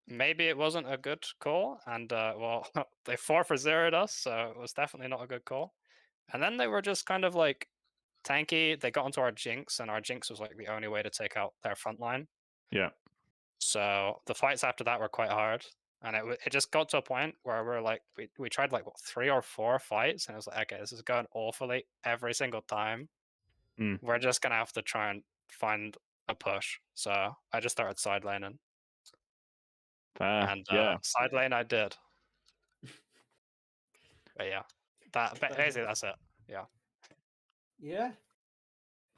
maybe it wasn't a good call. And well, they 4-for-0'd us, so it was definitely not a good call. And then they were just kind of like tanky. They got onto our Jinx, and our Jinx was like the only way to take out their front line. Yeah. So the fights after that were quite hard. And it just got to a point where we're like, we tried like 3 or 4 fights, and it was like, okay, this is going awfully every single time. We're just gonna have to try and find a push. So I just started side laning. Fair. And yeah. side lane I did. But yeah, basically that's it. Yeah. Yeah.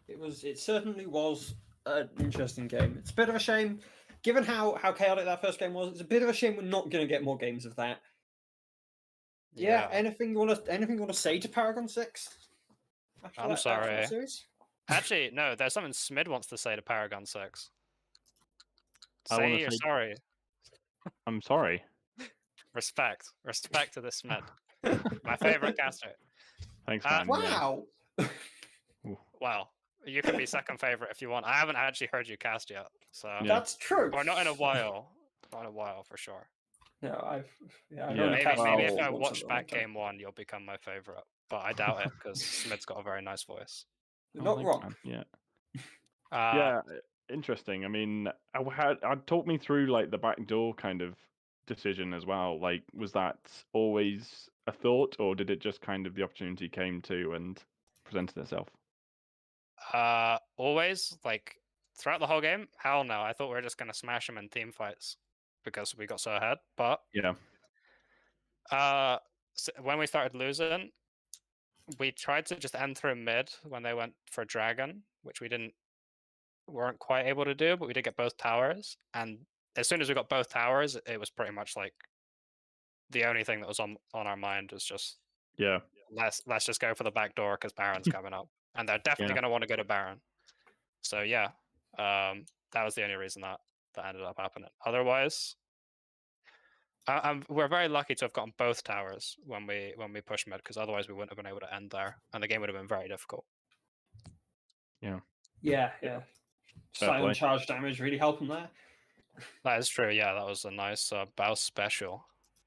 It certainly was an interesting game. It's a bit of a shame, given how chaotic that first game was. It's a bit of a shame we're not going to get more games of that. Yeah. Anything you want to say to Paragon 6? I'm sorry. Actually, no. There's something Smid wants to say to Paragon 6. Say you're sorry. I'm sorry. Respect to this Smid. My favorite caster. Thanks, man. Wow. Well, you can be second favorite if you want. I haven't actually heard you cast yet, so That's true. or not in a while. Not in a while for sure. No, Maybe if I watch back game 1, you'll become my favorite. But I doubt it because Smid's got a very nice voice. You're not wrong. Man. Yeah. Yeah. Interesting. I mean, talk me through like the backdoor kind of decision as well. Like, was that always a thought, or did it just kind of the opportunity came to and presented itself? Always, like, throughout the whole game, hell no. I thought we were just gonna smash them in team fights because we got so ahead. But Yeah. when we started losing, we tried to just end through mid when they went for dragon, which weren't quite able to do, but we did get both towers. And as soon as we got both towers, it was pretty much like the only thing that was on our mind was just Yeah. let's just go for the back door because Baron's coming up, and they're definitely Yeah. going to want to go to Baron. So yeah, that was the only reason that ended up happening. Otherwise, we're very lucky to have gotten both towers when we pushed mid, because otherwise we wouldn't have been able to end there, and the game would have been very difficult. Yeah. Yeah. Fair Silent play. charge damage really helping there. That is true. Yeah, that was a nice Bow special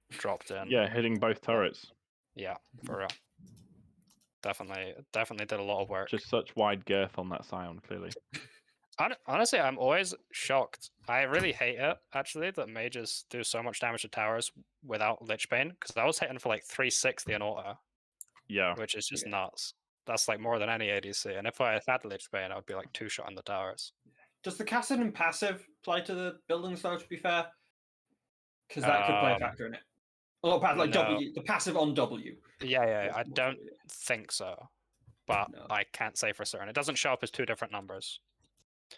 dropped in. Yeah, hitting both turrets. Yeah, for real. Definitely did a lot of work. Just such wide girth on that Scion, clearly. Honestly, I'm always shocked. I really hate it, actually, that mages do so much damage to towers without Lich Bane, because I was hitting for like 360 in auto, Yeah. which is just nuts. That's like more than any ADC. And if I had Lich Bane, I would be like 2-shot on the towers. Does the Kassadin passive apply to the buildings, though, to be fair? Because that could play a factor in it. Or like no. W, the passive on W. Yeah. I don't think so, but No. I can't say for certain. It doesn't show up as two different numbers.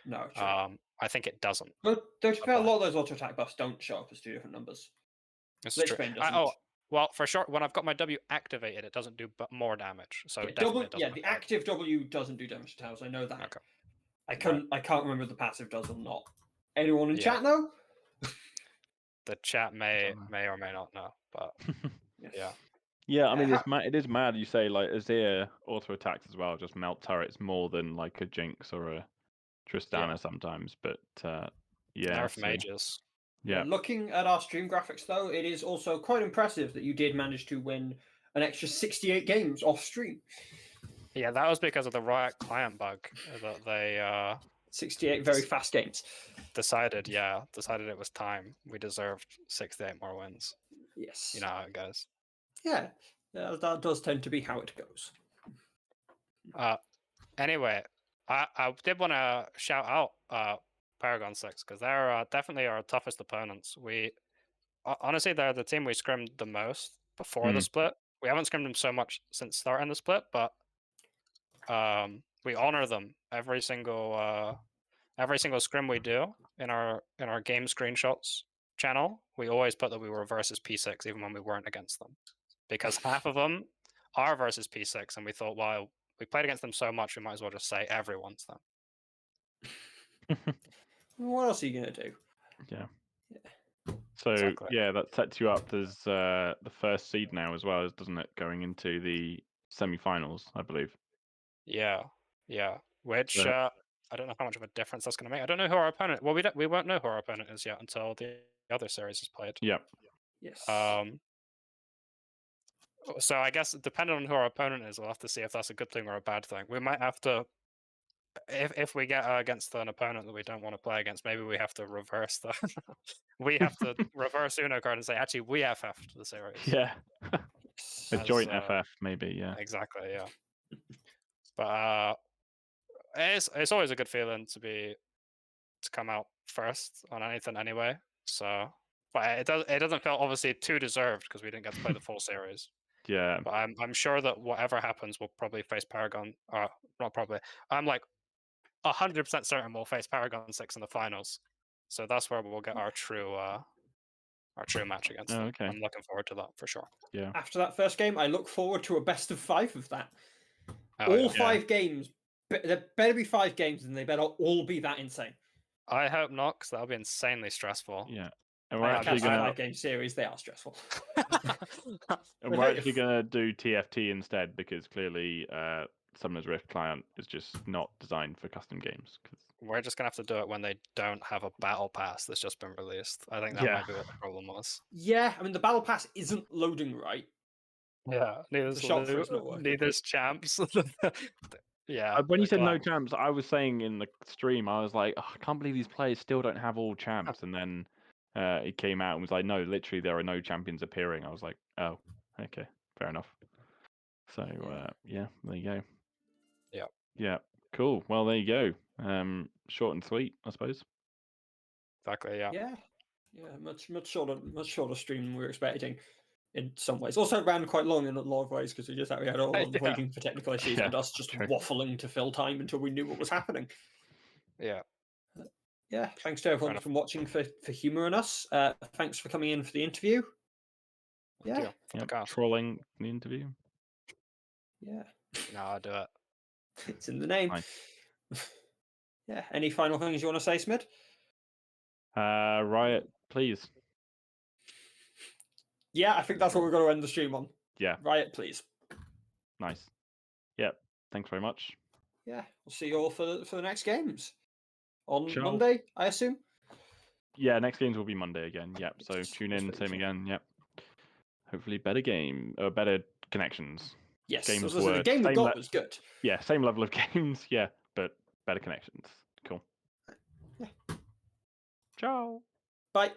No, true. I think it doesn't. But to be fair, a lot of those auto attack buffs don't show up as two different numbers. It's Lich true. Bane doesn't. Oh, well, for sure, when I've got my W activated, it doesn't do but more damage. So it definitely doesn't. the active W doesn't do damage to towers. I know that. Okay. I can't remember if the passive does or not. Anyone in Yeah. chat know? The chat may or may not know, but yeah. Yeah, I mean, it is mad. You say like Azir auto attacks as well, just melt turrets more than like a Jinx or a Tristana sometimes. But yeah, Nerf mages. Yeah. Looking at our stream graphics, though, it is also quite impressive that you did manage to win an extra 68 games off stream. Yeah, that was because of the Riot client bug that they 68 very fast games. Decided it was time. We deserved 68 more wins. Yes. You know how it goes. Yeah, that does tend to be how it goes. Anyway, I did want to shout out Paragon 6, because they're definitely our toughest opponents. Honestly, they're the team we scrimmed the most before the split. We haven't scrimmed them so much since starting the split, but we honor them every single scrim we do in our game screenshots channel. We always put that we were versus P6 even when we weren't against them, because half of them are versus P6, and we thought, well, we played against them so much, we might as well just say everyone's them. What else are you gonna do? Yeah. So Exactly. yeah, that sets you up as the first seed now as well, doesn't it? Going into the semi-finals, I believe. Yeah. Which I don't know how much of a difference that's going to make. I don't know who our opponent. Well, we won't know who our opponent is yet until the other series is played. Yeah. Yes. So I guess depending on who our opponent is, we'll have to see if that's a good thing or a bad thing. We might have to, if we get against an opponent that we don't want to play against, maybe we have to reverse that. We have to reverse Uno card and say, actually, we FF'd the series. Yeah. A joint FF, maybe. Yeah. Exactly. Yeah. But it's always a good feeling to come out first on anything anyway. So, but it doesn't feel obviously too deserved because we didn't get to play the full series. Yeah. But I'm sure that whatever happens, we'll probably face Paragon. Not probably. I'm like 100% certain we'll face Paragon 6 in the finals. So that's where we'll get our true match against them. Okay. I'm looking forward to that for sure. Yeah. After that first game, I look forward to a best of 5 of that. Oh, all 5 games. There better be 5 games, and they better all be that insane. I hope not, because that'll be insanely stressful. Yeah. And we're actually going to 5-game series. They are stressful. and we're actually going to do TFT instead, because clearly Summoner's Rift client is just not designed for custom games. We're just going to have to do it when they don't have a battle pass that's just been released. I think that might be what the problem was. Yeah, I mean, the battle pass isn't loading right. Yeah, neither's champs. Yeah. When you said no champs, I was saying in the stream, I was like, oh, I can't believe these players still don't have all champs. And then it came out and was like, no, literally there are no champions appearing. I was like, oh, okay, fair enough. So yeah, there you go. Yeah. Yeah. Cool. Well, there you go. Short and sweet, I suppose. Exactly. Yeah. Yeah, much shorter stream than we were expecting in some ways. Also ran quite long in a lot of ways because we had all on Yeah. waiting for technical issues Yeah, and us just true. waffling to fill time until we knew what was happening. Yeah. Yeah, thanks to everyone enough. for watching for humouring us. Thanks for coming in for the interview. Thank Yeah, you for the Yep. cast. Trolling the interview. yeah, No, I'll do it. it's in the name. Nice. Yeah, any final things you want to say, Smid? Riot, please. Yeah, I think that's what we're going to end the stream on. Yeah. Riot, please. Nice. Yep. Thanks very much. Yeah, we'll see you all for the next games on Ciao. Monday, I assume. Yeah, next games will be Monday again. Yep. So tune in, same again. Yep. Hopefully better better connections. Yes, Games the were game we same got was good. Yeah, same level of games. Yeah, but better connections. Cool. Yeah. Ciao. Bye.